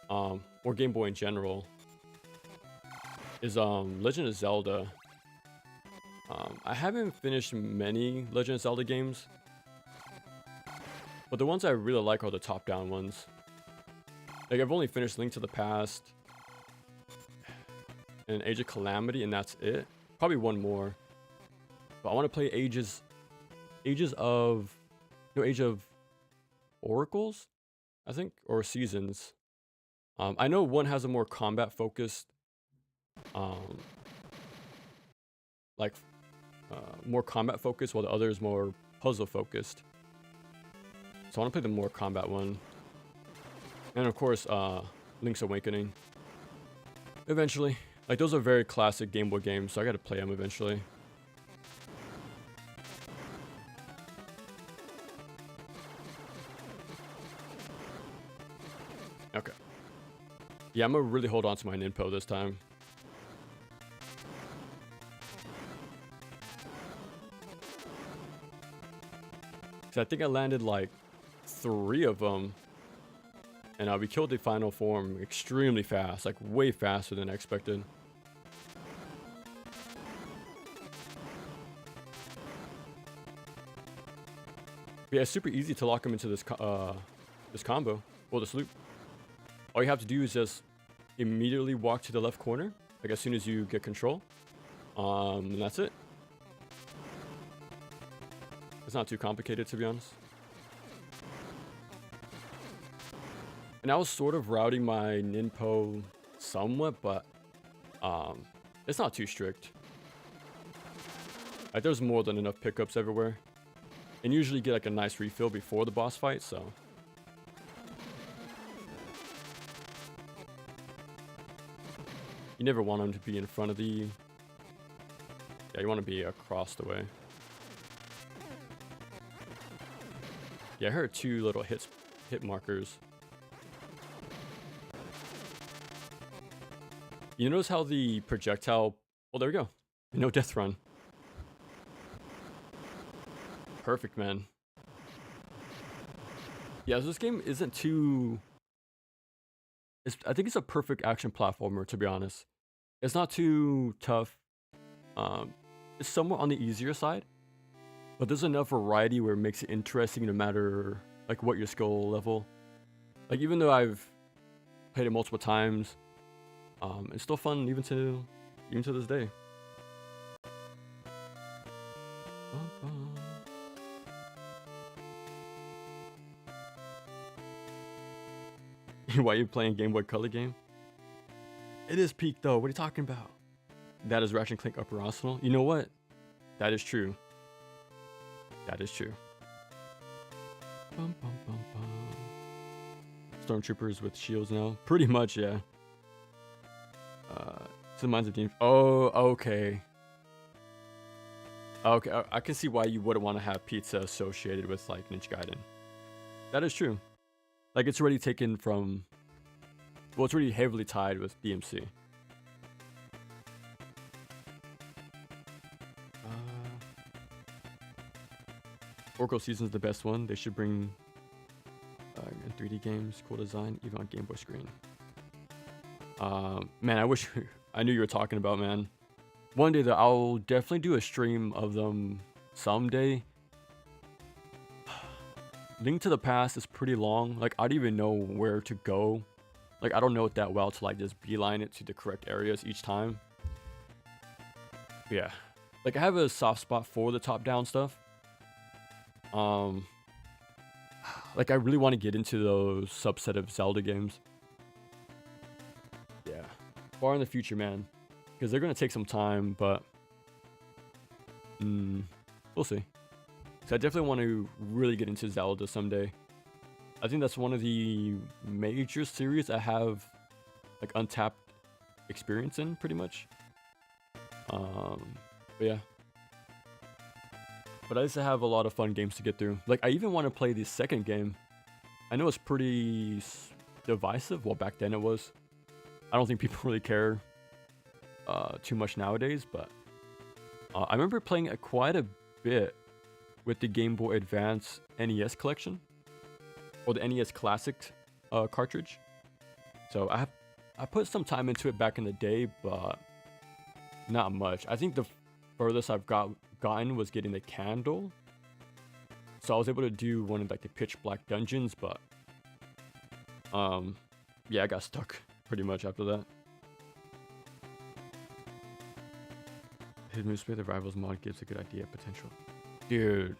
or Game Boy in general, is Legend of Zelda. I haven't finished many Legend of Zelda games, but the ones I really like are the top-down ones. Like, I've only finished Link to the Past and Age of Calamity, and that's it. Probably one more. But I want to play Age of Oracles, I think, or Seasons. I know one has a more combat focused, more combat focused, while the other is more puzzle focused. So I want to play the more combat one. And of course, Link's Awakening. Eventually. Like, those are very classic Game Boy games, so I gotta play them eventually. Okay. Yeah, I'm gonna really hold on to my Ninpo this time. So I think I landed like 3 of them, and we killed the final form extremely fast, like way faster than I expected. But yeah, it's super easy to lock him into this this combo, or this loop. All you have to do is just immediately walk to the left corner, like as soon as you get control. And that's it. It's not too complicated, to be honest. And I was sort of routing my Ninpo somewhat, but it's not too strict. Like, there's more than enough pickups everywhere. And usually get like a nice refill before the boss fight, so. You never want them to be in front of the... Yeah, you want to be across the way. Yeah, I heard 2 little hit markers. You notice how the projectile... Oh, there we go. No death run. Perfect, man. Yeah, so this game isn't too... I think it's a perfect action platformer, to be honest. It's not too tough. It's somewhat on the easier side, but there's enough variety where it makes it interesting no matter like what your skill level. Like, even though I've played it multiple times, it's still fun even to this day. Why are you playing Game Boy Color game? It is peak though. What are you talking about? That is Ratchet & Clank Upper Arsenal. You know what? That is true. That is true. Bum, bum, bum, bum. Stormtroopers with shields now. Pretty much, yeah. To the minds of Dean. Oh, okay. Okay, I can see why you wouldn't want to have pizza associated with like Ninja Gaiden. That is true. Like, it's already taken from... Well, it's already heavily tied with DMC. Oracle Season's the best one. They should bring 3D games, cool design, even on Game Boy screen. Man, I wish I knew you were talking about, man. One day, though, I'll definitely do a stream of them someday. Link to the Past is pretty long. Like, I don't even know where to go. Like, I don't know it that well to like just beeline it to the correct areas each time. But yeah, like, I have a soft spot for the top-down stuff. Like, I really want to get into those subset of Zelda games. Yeah, far in the future, man, because they're gonna take some time, but we'll see. So I definitely want to really get into Zelda someday. I think that's one of the major series I have like untapped experience in, pretty much. But yeah. But I used to have a lot of fun games to get through. Like, I even want to play the second game. I know it's pretty divisive. Well, back then it was. I don't think people really care too much nowadays, but I remember playing it quite a bit with the Game Boy Advance NES collection, or the NES Classic cartridge. So I put some time into it back in the day, but not much. I think the furthest I've gotten was getting the candle. So I was able to do one of like the pitch black dungeons, but yeah, I got stuck pretty much after that. His Newspaper Rivals mod gives a good idea potential. Dude,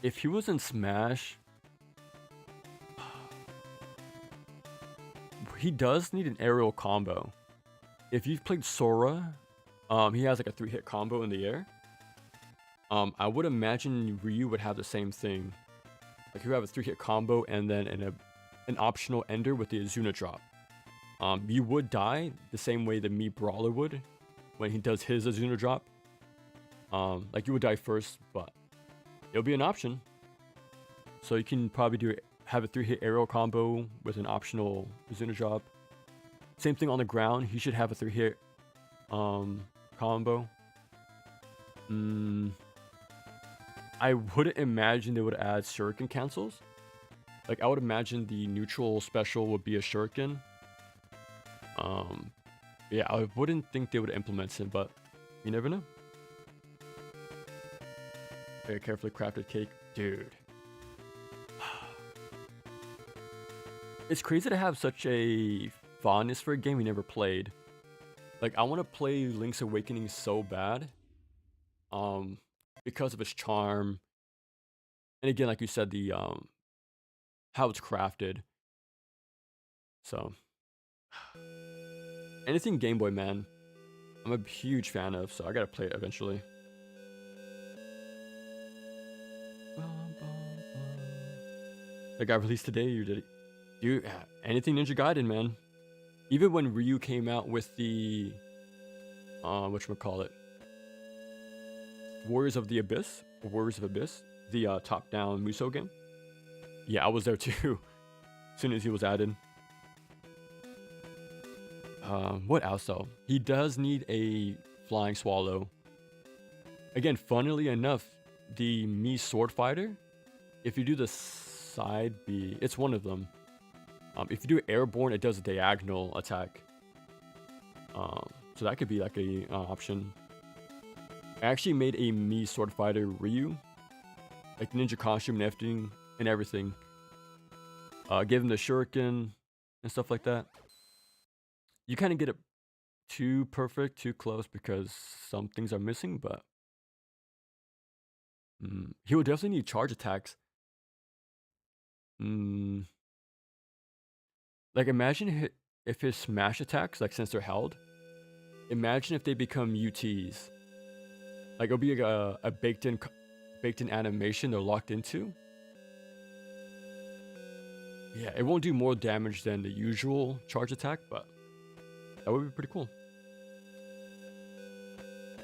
if he was in Smash, he does need an aerial combo. If you've played Sora, he has like a 3-hit combo in the air. I would imagine Ryu would have the same thing. Like, he would have a 3-hit combo and then an optional ender with the Azuna drop. You would die the same way the Mii Brawler would when he does his Azuna drop. Like, you would die first, but it'll be an option. So you can probably have a 3-hit aerial combo with an optional Azuna drop. Same thing on the ground. He should have a 3-hit combo. I wouldn't imagine they would add shuriken cancels. Like, I would imagine the neutral special would be a shuriken. Yeah, I wouldn't think they would implement it, but you never know. Very carefully crafted cake. Dude. It's crazy to have such a fondness for a game we never played. Like, I want to play Link's Awakening so bad. Because of its charm. And again, like you said, the how it's crafted. So anything Game Boy, man, I'm a huge fan of, so I gotta play it eventually. That got released today, you did it. Dude, anything Ninja Gaiden, man. Even when Ryu came out with the whatchamacallit, Warriors of the Abyss, or Warriors of Abyss, the top-down Musou game. Yeah, I was there too, as soon as he was added. What else though? He does need a flying swallow. Again, funnily enough, the Mii Sword Fighter, if you do the side B, it's one of them. If you do airborne, it does a diagonal attack. So that could be like a option. I actually made a Mii Sword Fighter Ryu, like the ninja costume and everything. Give him the shuriken and stuff like that. You kind of get it too perfect, too close, because some things are missing, but he will definitely need charge attacks. Like, imagine if his smash attacks, like, since they're held, imagine if they become UTs. Like, it'll be like a baked-in animation they're locked into. Yeah, it won't do more damage than the usual charge attack, but that would be pretty cool.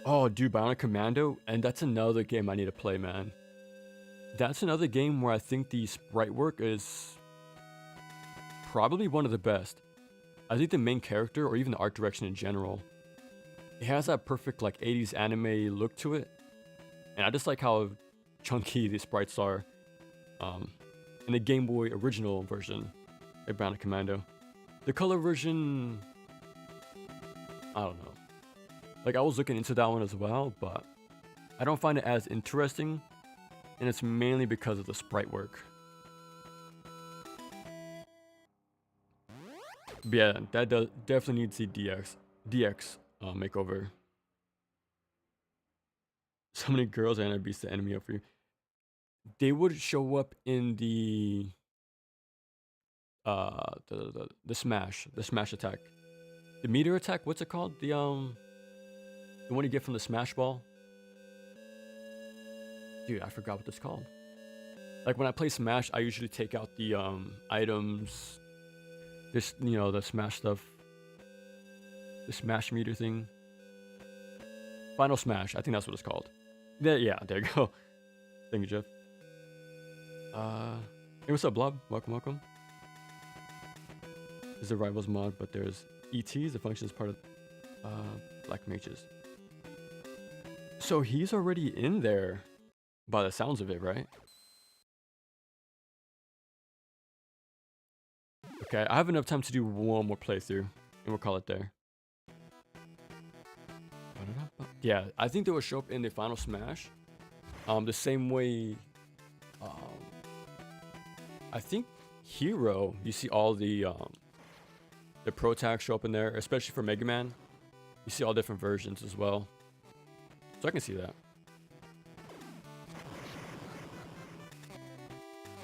Oh, dude, Bionic Commando, and that's another game I need to play, man. That's another game where I think the sprite work is probably one of the best. I think the main character, or even the art direction in general, it has that perfect like 80s anime look to it. And I just like how chunky the sprites are. In the Game Boy original version, like Bionic Commando. The color version, I don't know. Like, I was looking into that one as well, but I don't find it as interesting, and it's mainly because of the sprite work. But yeah, that definitely needs the DX makeover. So many girls are gonna beat the enemy up for you. They would show up in the smash attack, the meteor attack. What's it called? The one you get from the smash ball. Dude, I forgot what it's called. Like, when I play Smash, I usually take out the items. This, you know, the Smash stuff. The Smash meter thing. Final Smash, I think that's what it's called. Yeah, there you go. Thank you, Jeff. Hey, what's up, Blob? Welcome. There's a Rivals mod, but there's ETs. The function is part of Black Mages. So he's already in there, by the sounds of it, right? Okay, I have enough time to do one more playthrough, and we'll call it there. Yeah, I think they will show up in the final Smash. The same way. I think Hero. You see all the pro attacks show up in there, especially for Mega Man. You see all different versions as well, so I can see that.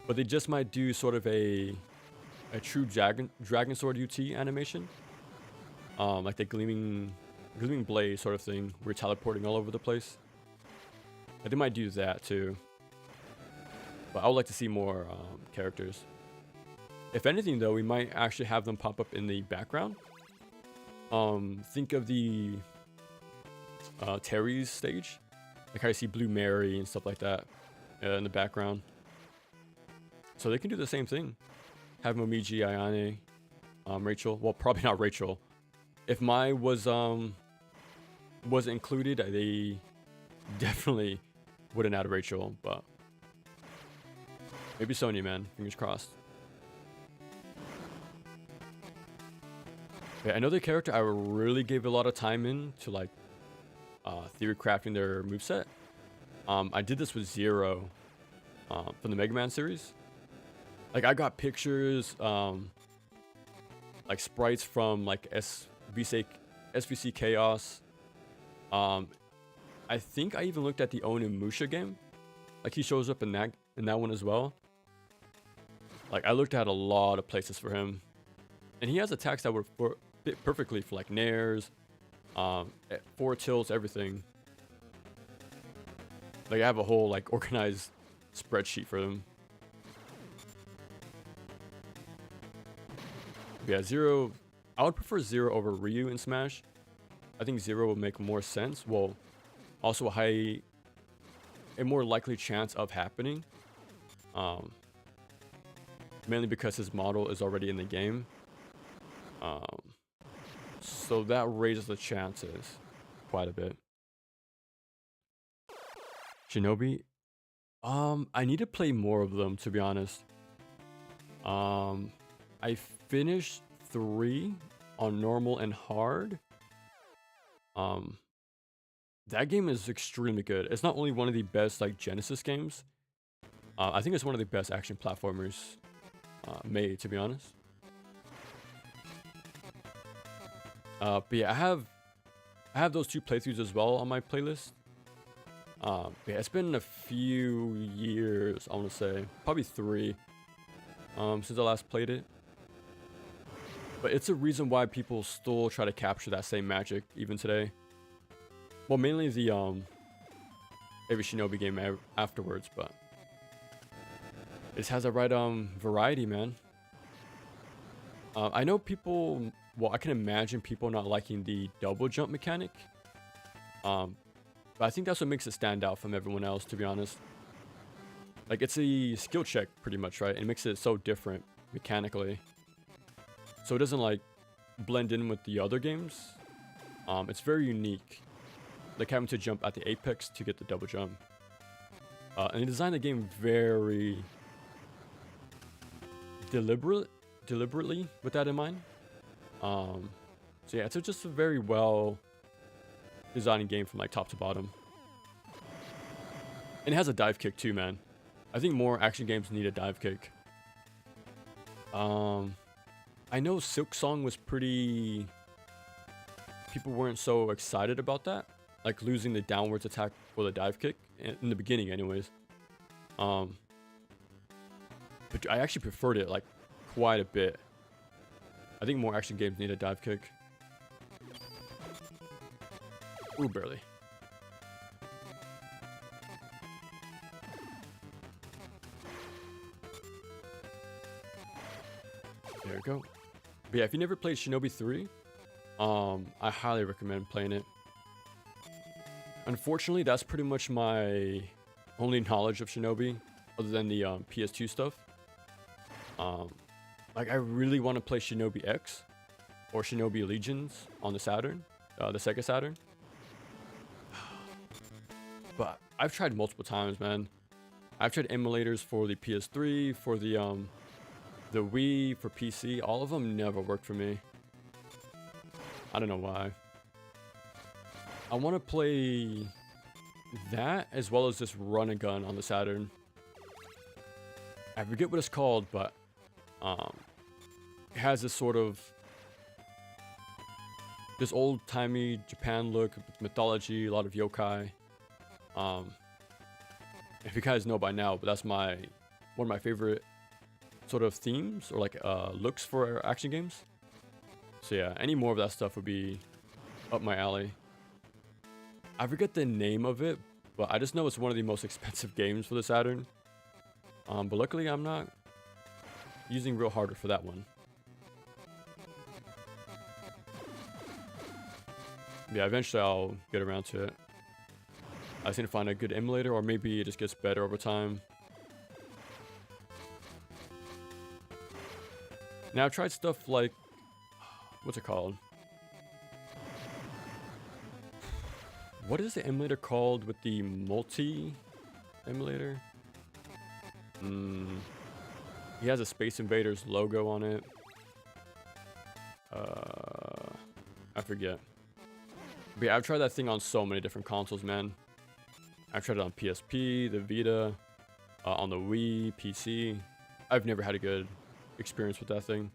But they just might do sort of a true Dragon Sword UT animation, like the gleaming blade sort of thing. We're teleporting all over the place. But they might do that too. But I would like to see more characters. If anything, though, we might actually have them pop up in the background. Think of the Terry's stage, like how you see Blue Mary and stuff like that in the background. So they can do the same thing. Have Momiji, Ayane, Rachel. Well, probably not Rachel. If Mai was included, they definitely wouldn't add Rachel, but maybe Sony, man. Fingers crossed. Okay, another character I really gave a lot of time in to like theory crafting their moveset. I did this with Zero from the Mega Man series. Like I got pictures, like sprites from like SVC Chaos. I think I even looked at the Onimusha game. Like he shows up in that one as well. Like I looked at a lot of places for him, and he has attacks that would fit perfectly for like nairs, 4 tilts, everything. Like I have a whole like organized spreadsheet for them. Yeah, Zero. I would prefer Zero over Ryu in Smash. I think Zero would make more sense. Well, also a more likely chance of happening. Mainly because his model is already in the game. So that raises the chances quite a bit. Shinobi. I need to play more of them, to be honest. I finished 3 on normal and hard. That game is extremely good. It's not only one of the best like Genesis games. I think it's one of the best action platformers made, to be honest. But yeah, I have those 2 playthroughs as well on my playlist. Yeah, it's been a few years, I want to say, probably 3, since I last played it. But it's a reason why people still try to capture that same magic even today. Well, mainly the every Shinobi game afterwards, but it has the right variety, man. I know people. Well, I can imagine people not liking the double jump mechanic. But I think that's what makes it stand out from everyone else, to be honest. Like it's a skill check, pretty much, right? It makes it so different mechanically. So it doesn't like blend in with the other games. It's very unique. Like having to jump at the apex to get the double jump. And they designed the game very deliberately with that in mind. So yeah, it's just a very well designed game from like top to bottom. And it has a dive kick too, man. I think more action games need a dive kick. I know Silk Song was pretty... People weren't so excited about that. Like losing the downwards attack for the dive kick. In the beginning anyways. But I actually preferred it like quite a bit. I think more action games need a dive kick. Ooh, barely. There we go. But yeah, if you never played Shinobi 3, I highly recommend playing it. Unfortunately, that's pretty much my only knowledge of Shinobi, other than the PS2 stuff. Like I really want to play Shinobi X or Shinobi Legions on the Saturn, the Sega Saturn. But I've tried multiple times, man. I've tried emulators for the PS3, for the Wii, for PC. All of them never worked for me. I don't know why. I want to play that as well as this run and gun on the Saturn. I forget what it's called, but it has this sort of this old-timey Japan look, mythology, a lot of yokai. If you guys know by now, but that's one of my favorite sort of themes or like looks for action games. So yeah, any more of that stuff would be up my alley. I forget the name of it, but I just know it's one of the most expensive games for the Saturn. But luckily I'm not using real hardware for that one. Yeah, eventually I'll get around to it. I just need to find a good emulator, or maybe it just gets better over time. Now I've tried stuff like, what's it called? What is the emulator called with the multi emulator. He has a Space Invaders logo on it. I forget. But yeah, I've tried that thing on so many different consoles, man. I've tried it on PSP, the Vita, on the Wii, PC. I've never had a good experience with that thing.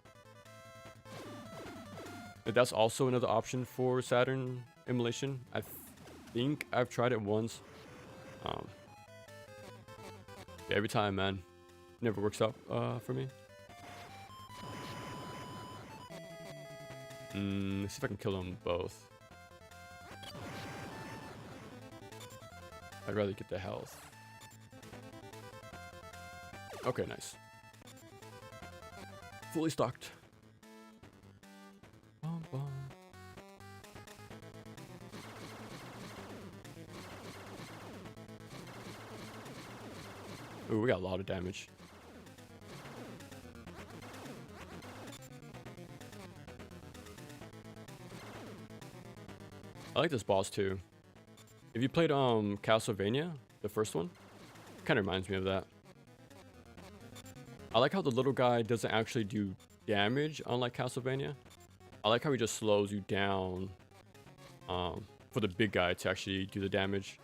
But that's also another option for Saturn emulation. I think I've tried it once. Yeah, every time, man. Never works out for me. Let's see if I can kill them both. I'd rather get the health. Okay, nice. Fully stocked. Bum, bum. Ooh, we got a lot of damage. I like this boss too. If you played Castlevania, the first one, kind of reminds me of that. I like how the little guy doesn't actually do damage, unlike Castlevania. I like how he just slows you down for the big guy to actually do the damage.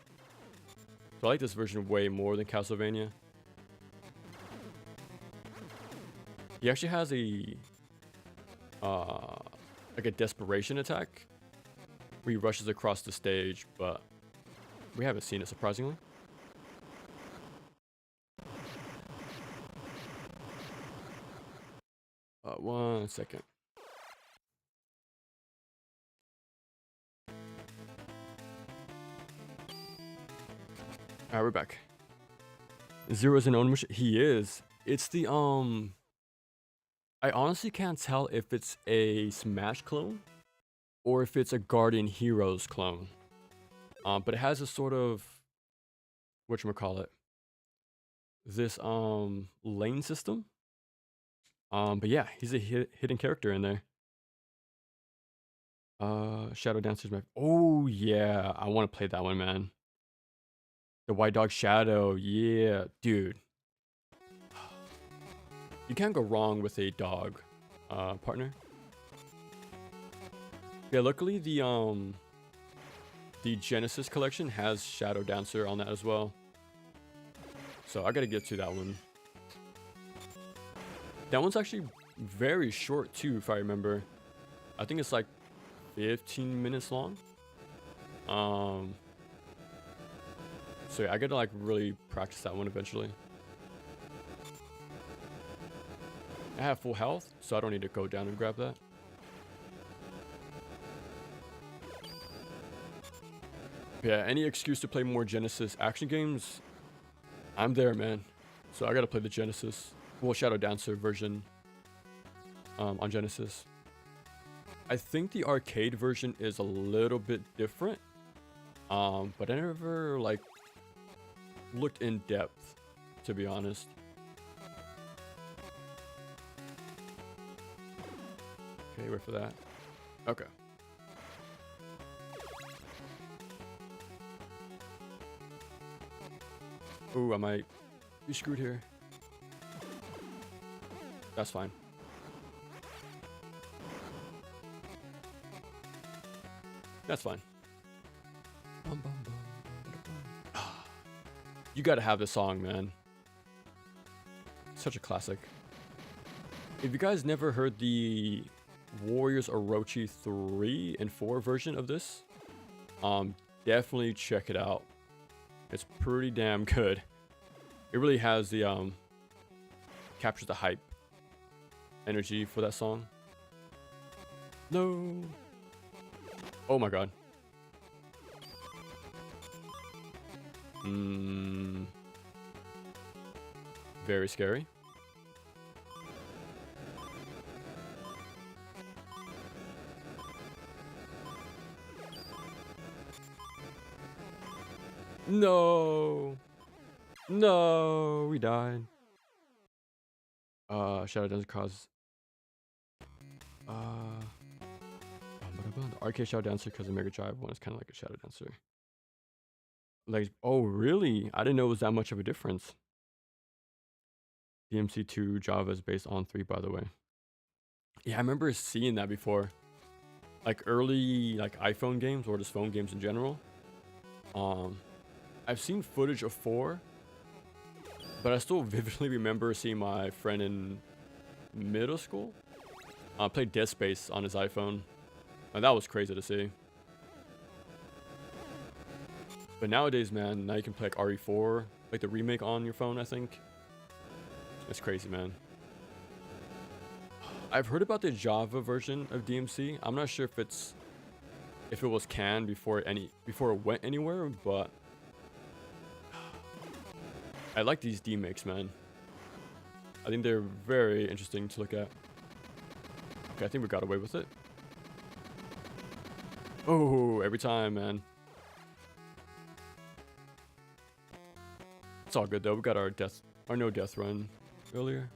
So I like this version way more than Castlevania. He actually has a like a desperation attack where he rushes across the stage, but we haven't seen it, surprisingly. One second. Alright, we're back. Zero's an own machine. He is. It's the I honestly can't tell if it's a Smash clone or if it's a Guardian Heroes clone. But it has a sort of whatchamacallit, this lane system. But yeah, he's a hidden character in there. Shadow Dancer's my... Oh yeah, I want to play that one, man. The White Dog Shadow, yeah, dude. You can't go wrong with a dog partner. Yeah, luckily the Genesis collection has Shadow Dancer on that as well. So I gotta get to that one. That one's actually very short too, if I remember. I think it's like 15 minutes long. So yeah, I gotta like really practice that one eventually. I have full health, so I don't need to go down and grab that. Yeah, any excuse to play more Genesis action games, I'm there, man. So I gotta play the Genesis, well, Shadow Dancer version on Genesis. I think the arcade version is a little bit different, but I never like looked in depth, to be honest. Okay, wait for that. Okay. Ooh, I might be screwed here. That's fine. That's fine. You gotta have this song, man. Such a classic. If you guys never heard the Warriors Orochi 3 and 4 version of this, definitely check it out. It's pretty damn good. It really has the captures the hype energy for that song. No. Oh my god. Very scary. No. No, we died. Shadow doesn't cause. The arcade Shadow Dancer because the Mega Drive one is kind of like a Shadow Dancer. Like, oh, really? I didn't know it was that much of a difference. DMC2 Java is based on 3, by the way. Yeah, I remember seeing that before. Like early like iPhone games or just phone games in general. Um, I've seen footage of 4, but I still vividly remember seeing my friend in middle school play Dead Space on his iPhone. And that was crazy to see. But nowadays, man, now you can play like RE4, like the remake on your phone, I think. That's crazy, man. I've heard about the Java version of DMC. I'm not sure if it was canned before it went anywhere, but I like these D-makes, man. I think they're very interesting to look at. Okay, I think we got away with it. Oh, every time, man. It's all good though. We got our no death run earlier.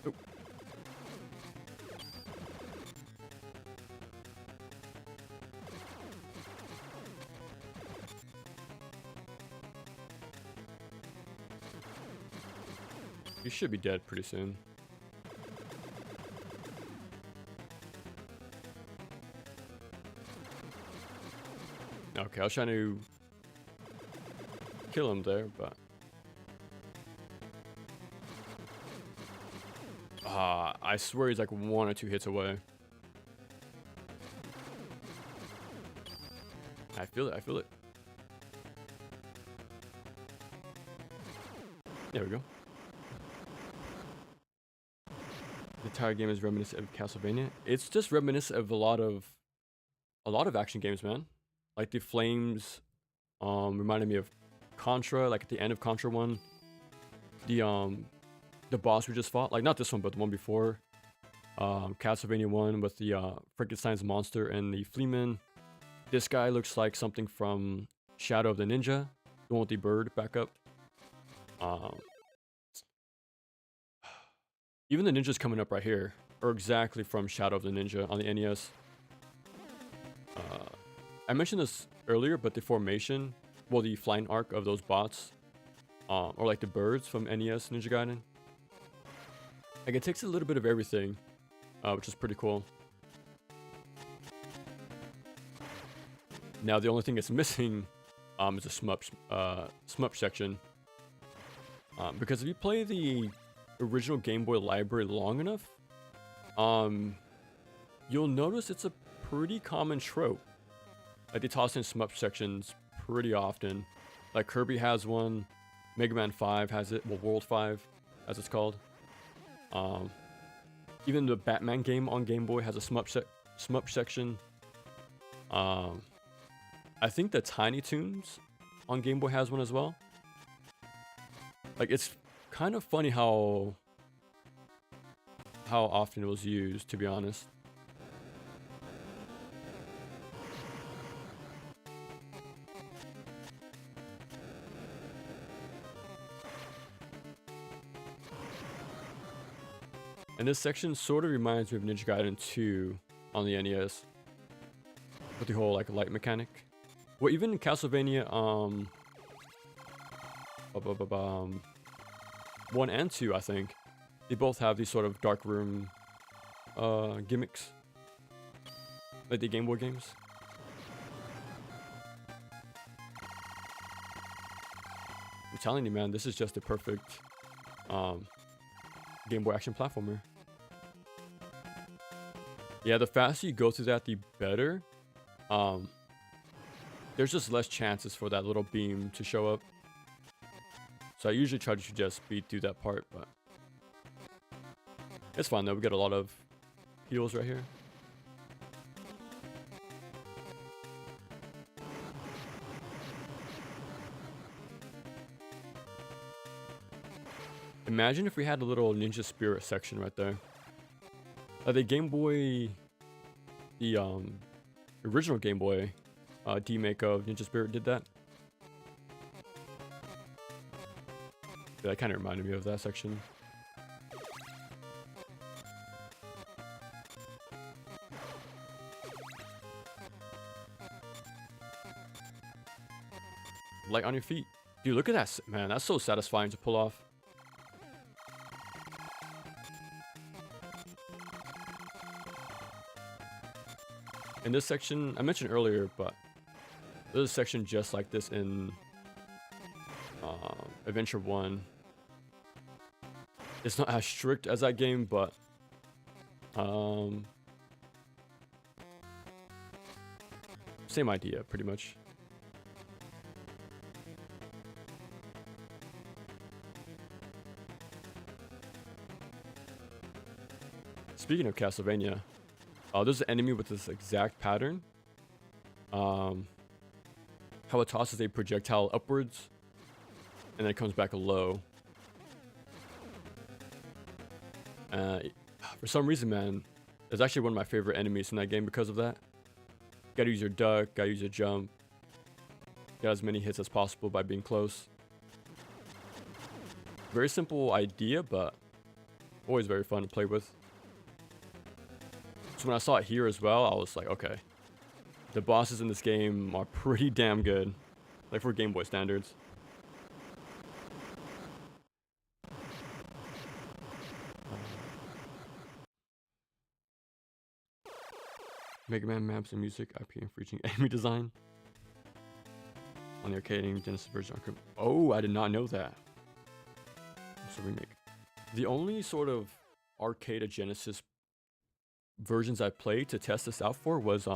Oh. You should be dead pretty soon. Okay, I was trying to kill him there, but I swear he's like 1 or 2 hits away. I feel it, I feel it. There we go. The entire game is reminiscent of Castlevania. It's just reminiscent of a lot of action games, man. Like the flames reminded me of Contra, like at the end of Contra 1. The boss we just fought, like not this one, but the one before. Castlevania 1 with the Frankenstein's monster and the Fleaman. This guy looks like something from Shadow of the Ninja, the one with the bird back up. Even the ninjas coming up right here are exactly from Shadow of the Ninja on the NES. I mentioned this earlier, but the formation, well, the flying arc of those bots, or like the birds from NES Ninja Gaiden, like it takes a little bit of everything, which is pretty cool. Now the only thing that's missing is a smup section, because if you play the original Game Boy library long enough, you'll notice it's a pretty common trope. Like they toss in smup sections pretty often. Like Kirby has one, Mega Man 5 has it, well World 5 as it's called. Even the Batman game on Game Boy has a smup section. I think the Tiny Toons on Game Boy has one as well. Like it's kind of funny how often it was used, to be honest. And this section sort of reminds me of Ninja Gaiden 2 on the NES. With the whole like light mechanic. Well, even in Castlevania 1 and 2, I think, they both have these sort of dark room gimmicks. Like the Game Boy games. I'm telling you, man, this is just the perfect Game Boy action platformer. Yeah, the faster you go through that, the better. There's just less chances for that little beam to show up. So I usually try to just speed through that part, but it's fine though. We got a lot of heals right here. Imagine if we had a little ninja spirit section right there. The Game Boy the original Game Boy remake of Ninja Spirit did that. That kind of reminded me of that section. Light on your feet. Dude, look at that, man. That's so satisfying to pull off. In this section, I mentioned earlier, but there's a section just like this in Adventure 1. It's not as strict as that game, but same idea, pretty much. Speaking of Castlevania, there's an enemy with this exact pattern. How it tosses a projectile upwards, and then it comes back low. For some reason, man, it's actually one of my favorite enemies in that game because of that. Gotta use your duck, gotta use your jump. Get as many hits as possible by being close. Very simple idea, but always very fun to play with. So when I saw it here as well, I was like, okay. The bosses in this game are pretty damn good. Like for Game Boy standards. Mega Man maps and music, IPM for each enemy design. On the arcade and Genesis version. Oh, I did not know that. It's a remake. The only sort of arcade or Genesis versions I played to test this out for was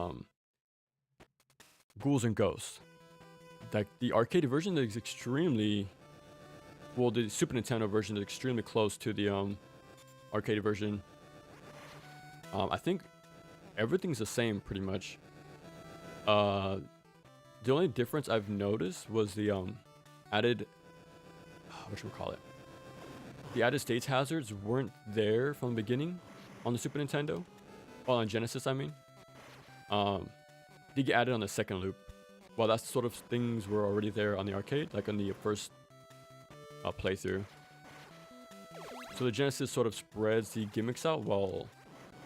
Ghouls and Ghosts. Like the arcade version is extremely, well, the Super Nintendo version is extremely close to the arcade version. I think everything's the same pretty much. The only difference I've noticed was the added, whatchamacallit, the added states hazards weren't there from the beginning on the Super Nintendo. Well, on Genesis, I mean. They get added on the second loop. Well, that sort of things were already there on the arcade, like on the first playthrough. So the Genesis sort of spreads the gimmicks out while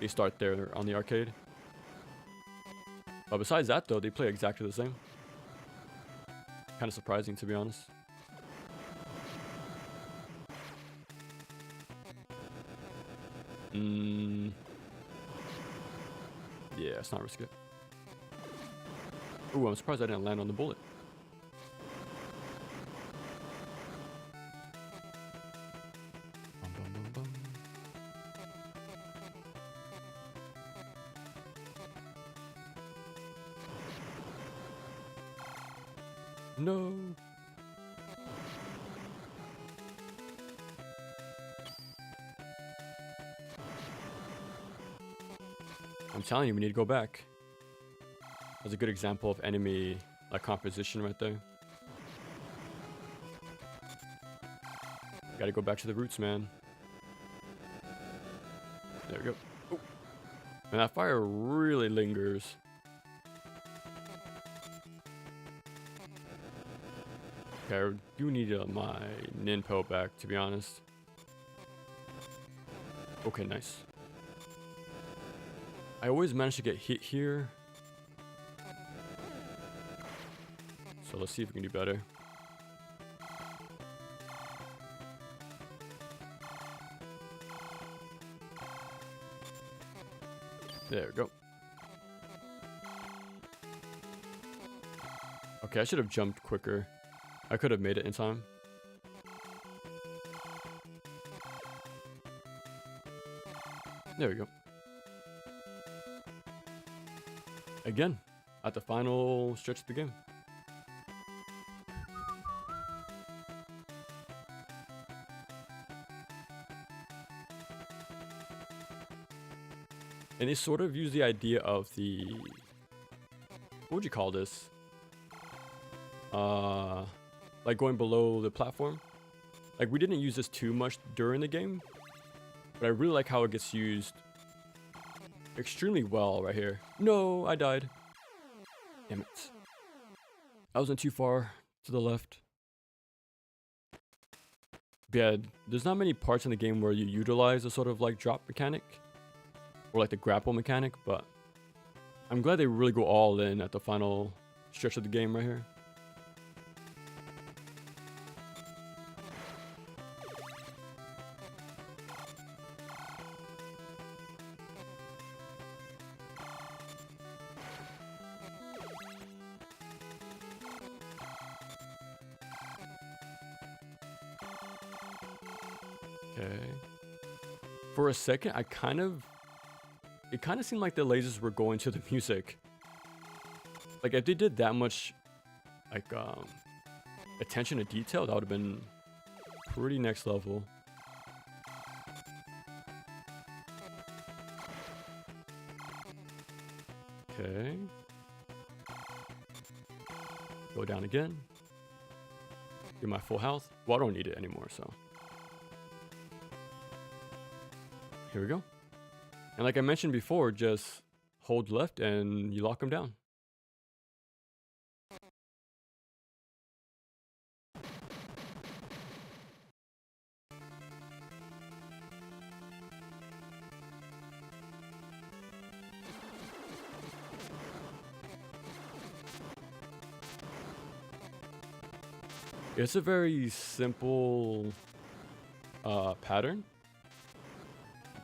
they start there on the arcade. But besides that, though, they play exactly the same. Kind of surprising, to be honest. Yeah, let's not risk it. Ooh, I'm surprised I didn't land on the bullet. Bum, bum, bum, bum. No. I'm telling you, we need to go back. That's a good example of enemy like composition right there. Gotta go back to the roots, man. There we go. Oh. And that fire really lingers. Okay, I do need my Ninpo back, to be honest. Okay, nice. I always manage to get hit here. So let's see if we can do better. There we go. Okay, I should have jumped quicker. I could have made it in time. There we go. Again, at the final stretch of the game. And they sort of use the idea of the, what would you call this? Like going below the platform. Like we didn't use this too much during the game, but I really like how it gets used extremely well right here. No, I died. Damn it. I wasn't too far to the left. But yeah, there's not many parts in the game where you utilize a sort of like drop mechanic or like the grapple mechanic, but I'm glad they really go all in at the final stretch of the game right here. Okay. For a second, it kind of seemed like the lasers were going to the music. Like if they did that much, like attention to detail, that would have been pretty next level. Okay. Go down again. Get my full health. Well, I don't need it anymore, so. Here we go. And like I mentioned before, just hold left and you lock them down. It's a very simple pattern,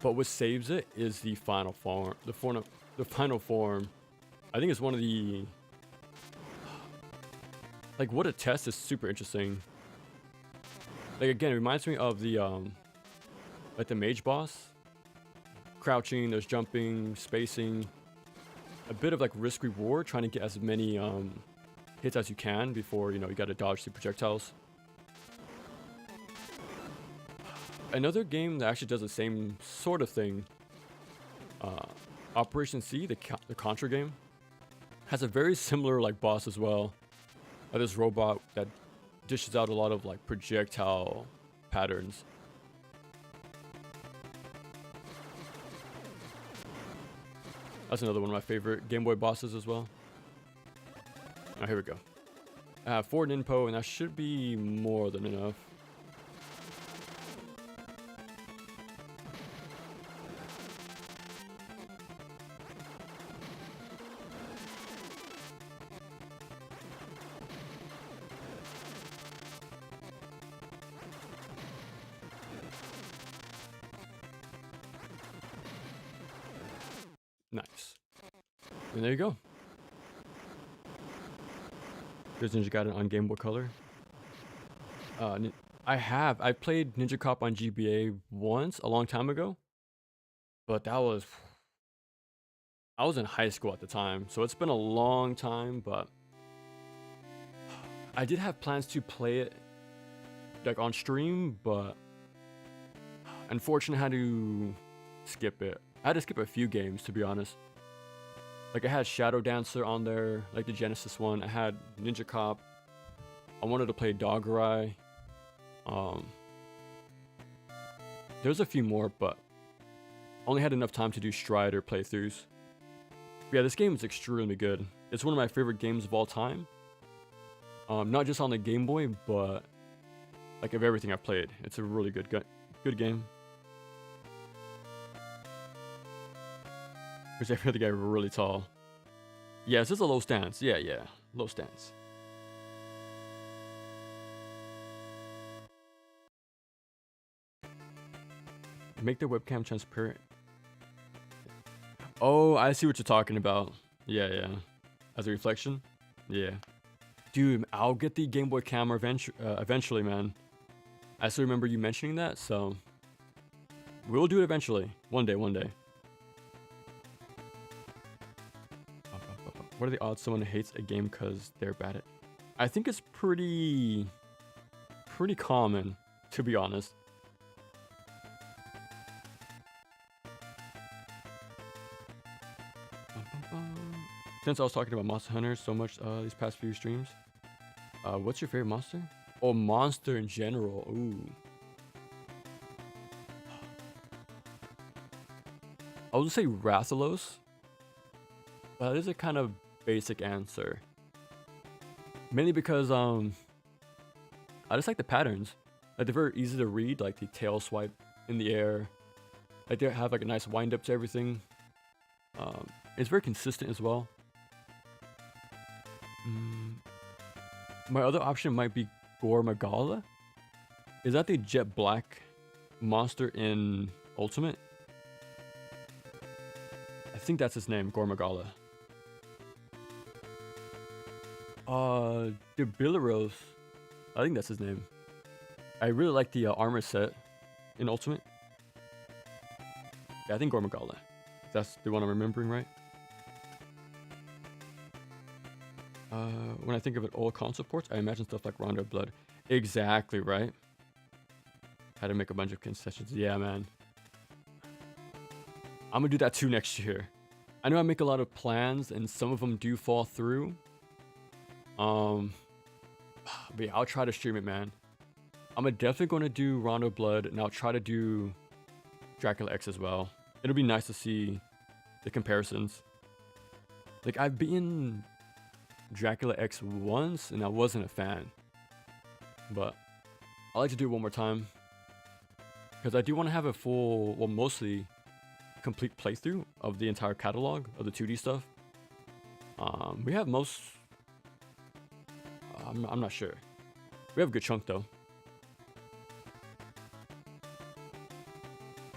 but what saves it is the final form. The final form, I think, is one of the like what it tests is super interesting. Like again, it reminds me of the like the mage boss. Crouching, there's jumping, spacing, a bit of like risk reward, trying to get as many hits as you can before, you know, you gotta dodge the projectiles. Another game that actually does the same sort of thing, Operation C, the Contra game, has a very similar like boss as well. This robot that dishes out a lot of like projectile patterns. That's another one of my favorite Game Boy bosses as well. Alright, here we go. I have 4 Ninpo, and that should be more than enough. Nice. And there you go. There's Ninja Gaiden on Game Boy Color. I played Ninja Cop on GBA once a long time ago, but I was in high school at the time, so it's been a long time. But I did have plans to play it like on stream, but unfortunately I had to skip it. I had to skip a few games, to be honest. Like I had Shadow Dancer on there, like the Genesis one. I had Ninja Cop. I wanted to play Doggerai. There's a few more, but only had enough time to do Strider playthroughs. But yeah, this game is extremely good. It's one of my favorite games of all time. Not just on the Game Boy, but like of everything I've played. It's a really good game. Which I feel the guy really tall. Yeah, this is a low stance. Yeah, low stance. Make the webcam transparent. Oh, I see what you're talking about. Yeah. As a reflection. Yeah. Dude, I'll get the Game Boy camera eventually, man. I still remember you mentioning that, so we'll do it eventually. One day. What are the odds someone hates a game because they're bad at? I think it's pretty common, to be honest. Since I was talking about Monster Hunter so much these past few streams, what's your favorite monster? Oh, monster in general. Ooh. I would say Rathalos, but it is a kind of basic answer. Mainly because I just like the patterns. Like they're very easy to read, like the tail swipe in the air. Like they have like a nice wind up to everything. It's very consistent as well. My other option might be Gormagala. Is that the jet black monster in Ultimate? I think that's his name, Gormagala. Debileros. I think that's his name. I really like the armor set in Ultimate. Yeah, I think Gormagala. That's the one I'm remembering, right? When I think of it, old console ports, I imagine stuff like Rondo Blood. Exactly, right? Had to make a bunch of concessions. Yeah, man. I'm gonna do that too next year. I know I make a lot of plans, and some of them do fall through. But yeah, I'll try to stream it, man. I'm definitely going to do Rondo Blood, and I'll try to do Dracula X as well. It'll be nice to see the comparisons. Like, I've beaten Dracula X once, and I wasn't a fan. But I like to do it one more time. Because I do want to have a full, well, mostly complete playthrough of the entire catalog of the 2D stuff. We have most... I'm not sure. We have a good chunk, though.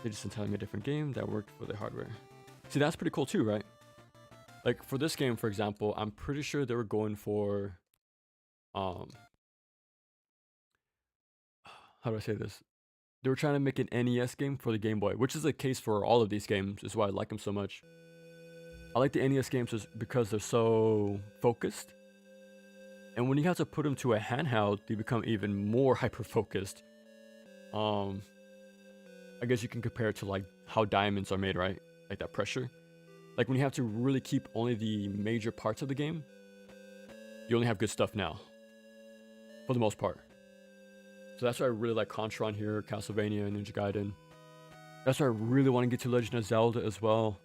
They just entirely made a different game that worked for the hardware. See, that's pretty cool too, right? Like for this game, for example, I'm pretty sure they were going for, how do I say this? They were trying to make an NES game for the Game Boy, which is the case for all of these games. Is why I like them so much. I like the NES games because they're so focused. And when you have to put them to a handheld, they become even more hyper-focused. I guess you can compare it to like how diamonds are made, right? Like that pressure. Like when you have to really keep only the major parts of the game, you only have good stuff now. For the most part. So that's why I really like Contra on here, Castlevania, Ninja Gaiden. That's why I really want to get to Legend of Zelda as well.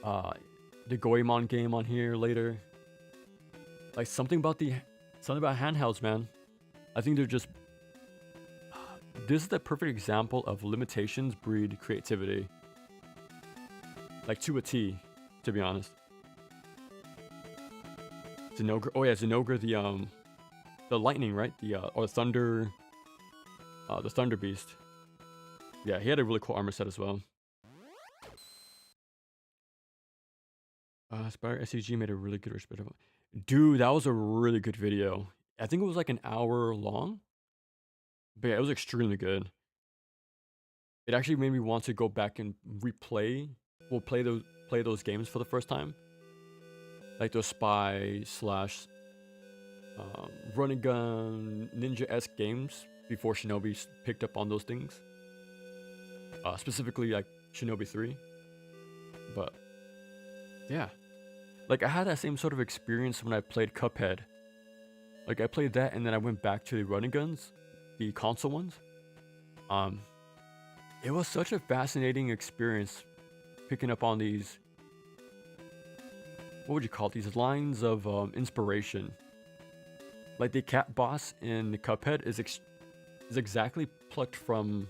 The Goemon game on here later. Like something about handhelds, man. I think they're just... This is the perfect example of limitations breed creativity. Like to a T, to be honest. Zenogre, oh yeah, Zenogre, the lightning, right? Or thunder, the thunder beast. Yeah, he had a really cool armor set as well. Spire SCG made a really good perspective. Dude, that was a really good video. I think it was like an hour long. But yeah, it was extremely good. It actually made me want to go back and replay, well, play those games for the first time. Like those spy slash run and gun ninja-esque games before Shinobi picked up on those things. Specifically like Shinobi 3. But yeah. Like I had that same sort of experience when I played Cuphead. Like I played that and then I went back to the run and guns. The console ones. It was such a fascinating experience picking up on these, what would you call it, these lines of inspiration. Like the cat boss in the Cuphead is exactly plucked from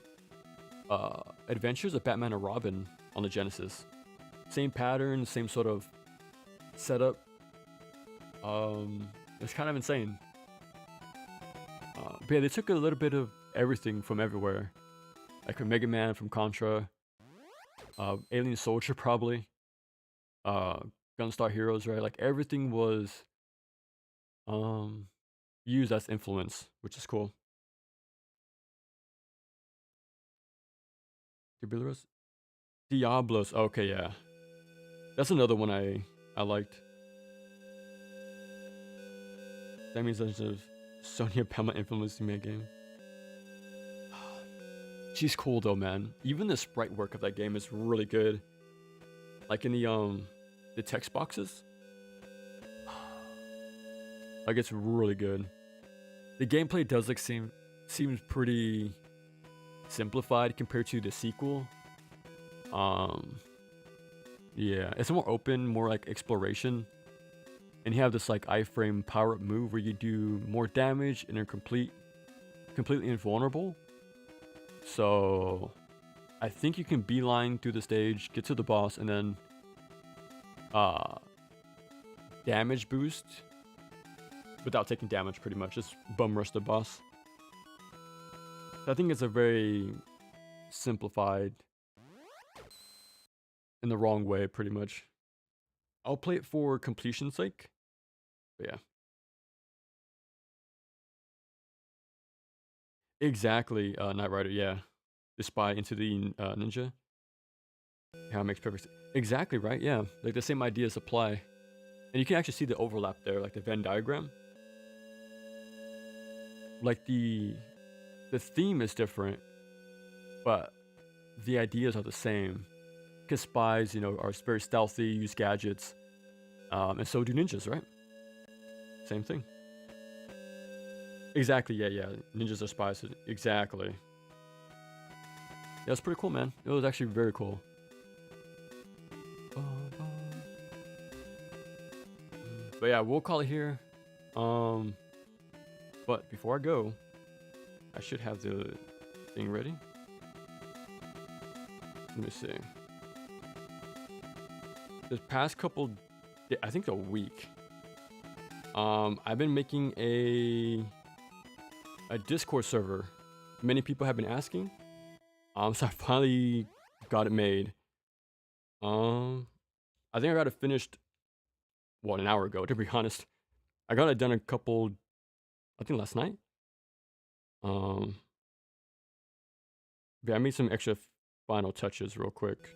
Adventures of Batman and Robin on the Genesis. Same pattern, same sort of setup. It's kind of insane. But yeah, they took a little bit of everything from everywhere. Like from Mega Man, from Contra, Alien Soldier probably, Gunstar Heroes, right? Like everything was used as influence, which is cool. Diablos, okay, yeah. That's another one I liked. That means there's a Sonya Pema influencing me a game. She's cool though, man. Even the sprite work of that game is really good. Like in the text boxes. Like it's really good. The gameplay does like seems pretty simplified compared to the sequel. Yeah, it's more open, more like exploration. And you have this like iframe power-up move where you do more damage and are completely invulnerable. So I think you can beeline through the stage, get to the boss, and then damage boost without taking damage pretty much. Just bum rush the boss. So I think it's a very simplified in the wrong way pretty much. I'll play it for completion's sake. But yeah. Exactly, Knight Rider, yeah. The spy into the ninja. Yeah, it makes perfect sense. Exactly, right? Yeah. Like the same ideas apply. And you can actually see the overlap there, like the Venn diagram. Like the theme is different, but the ideas are the same. Because spies, you know, are very stealthy, use gadgets, and so do ninjas, right? Same thing. Exactly, yeah. Ninjas are spies. Exactly. Yeah, it's pretty cool, man. It was actually very cool. But yeah, we'll call it here. But before I go, I should have the thing ready. Let me see. This past couple, I think a week. I've been making a Discord server. Many people have been asking. So I finally got it made. I think I got it finished, what, an hour ago, to be honest. I got it done a couple, I think last night. Yeah, I made some extra final touches real quick.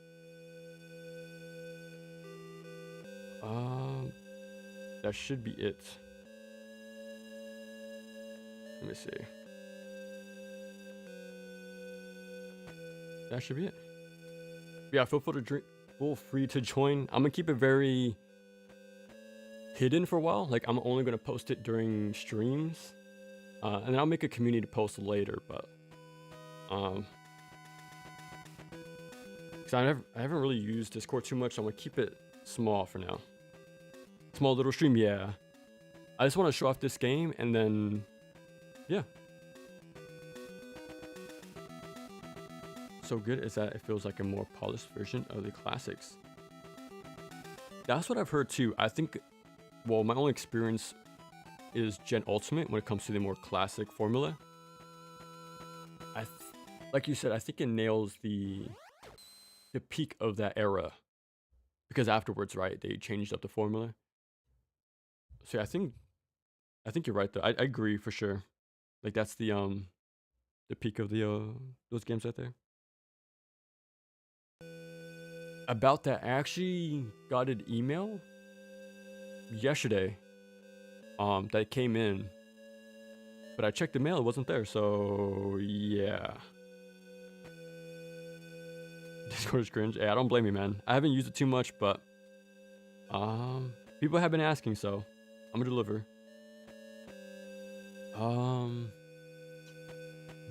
That should be it. Let me see. That should be it. Yeah, feel free to join. I'm gonna keep it very hidden for a while. Like, I'm only gonna post it during streams, and then I'll make a community post later. But because I haven't really used Discord too much, so I'm gonna keep it small for now. Small little stream, yeah. I just want to show off this game, and then yeah. So good is that it feels like a more polished version of the classics. That's what I've heard too. I think, well, my only experience is Gen Ultimate when it comes to the more classic formula. Like you said, I think it nails the peak of that era, because afterwards, right, they changed up the formula. So yeah, I think you're right though. I agree for sure. Like that's the peak of the those games right there. About that, I actually got an email yesterday that came in, but I checked the mail, it wasn't there, so yeah. Discord is cringe. Yeah, I don't blame you, man. I haven't used it too much, but people have been asking, so I'm gonna deliver.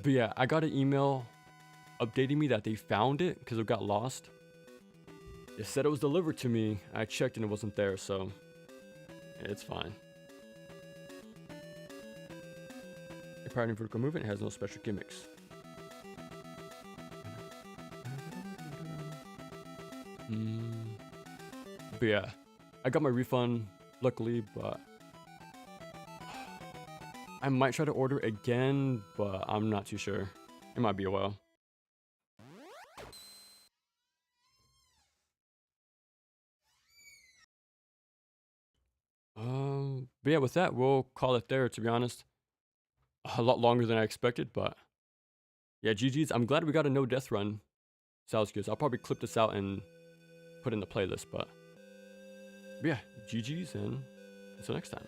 But yeah, I got an email updating me that they found it because it got lost. It said it was delivered to me. I checked and it wasn't there, so it's fine. A part in vertical movement has no special gimmicks. But yeah, I got my refund, luckily, but I might try to order again, but I'm not too sure. It might be a while. But yeah, with that, we'll call it there, to be honest. A lot longer than I expected, but yeah, GG's. I'm glad we got a no death run. Sounds good. So I'll probably clip this out and put in the playlist, but yeah, GG's, and until next time.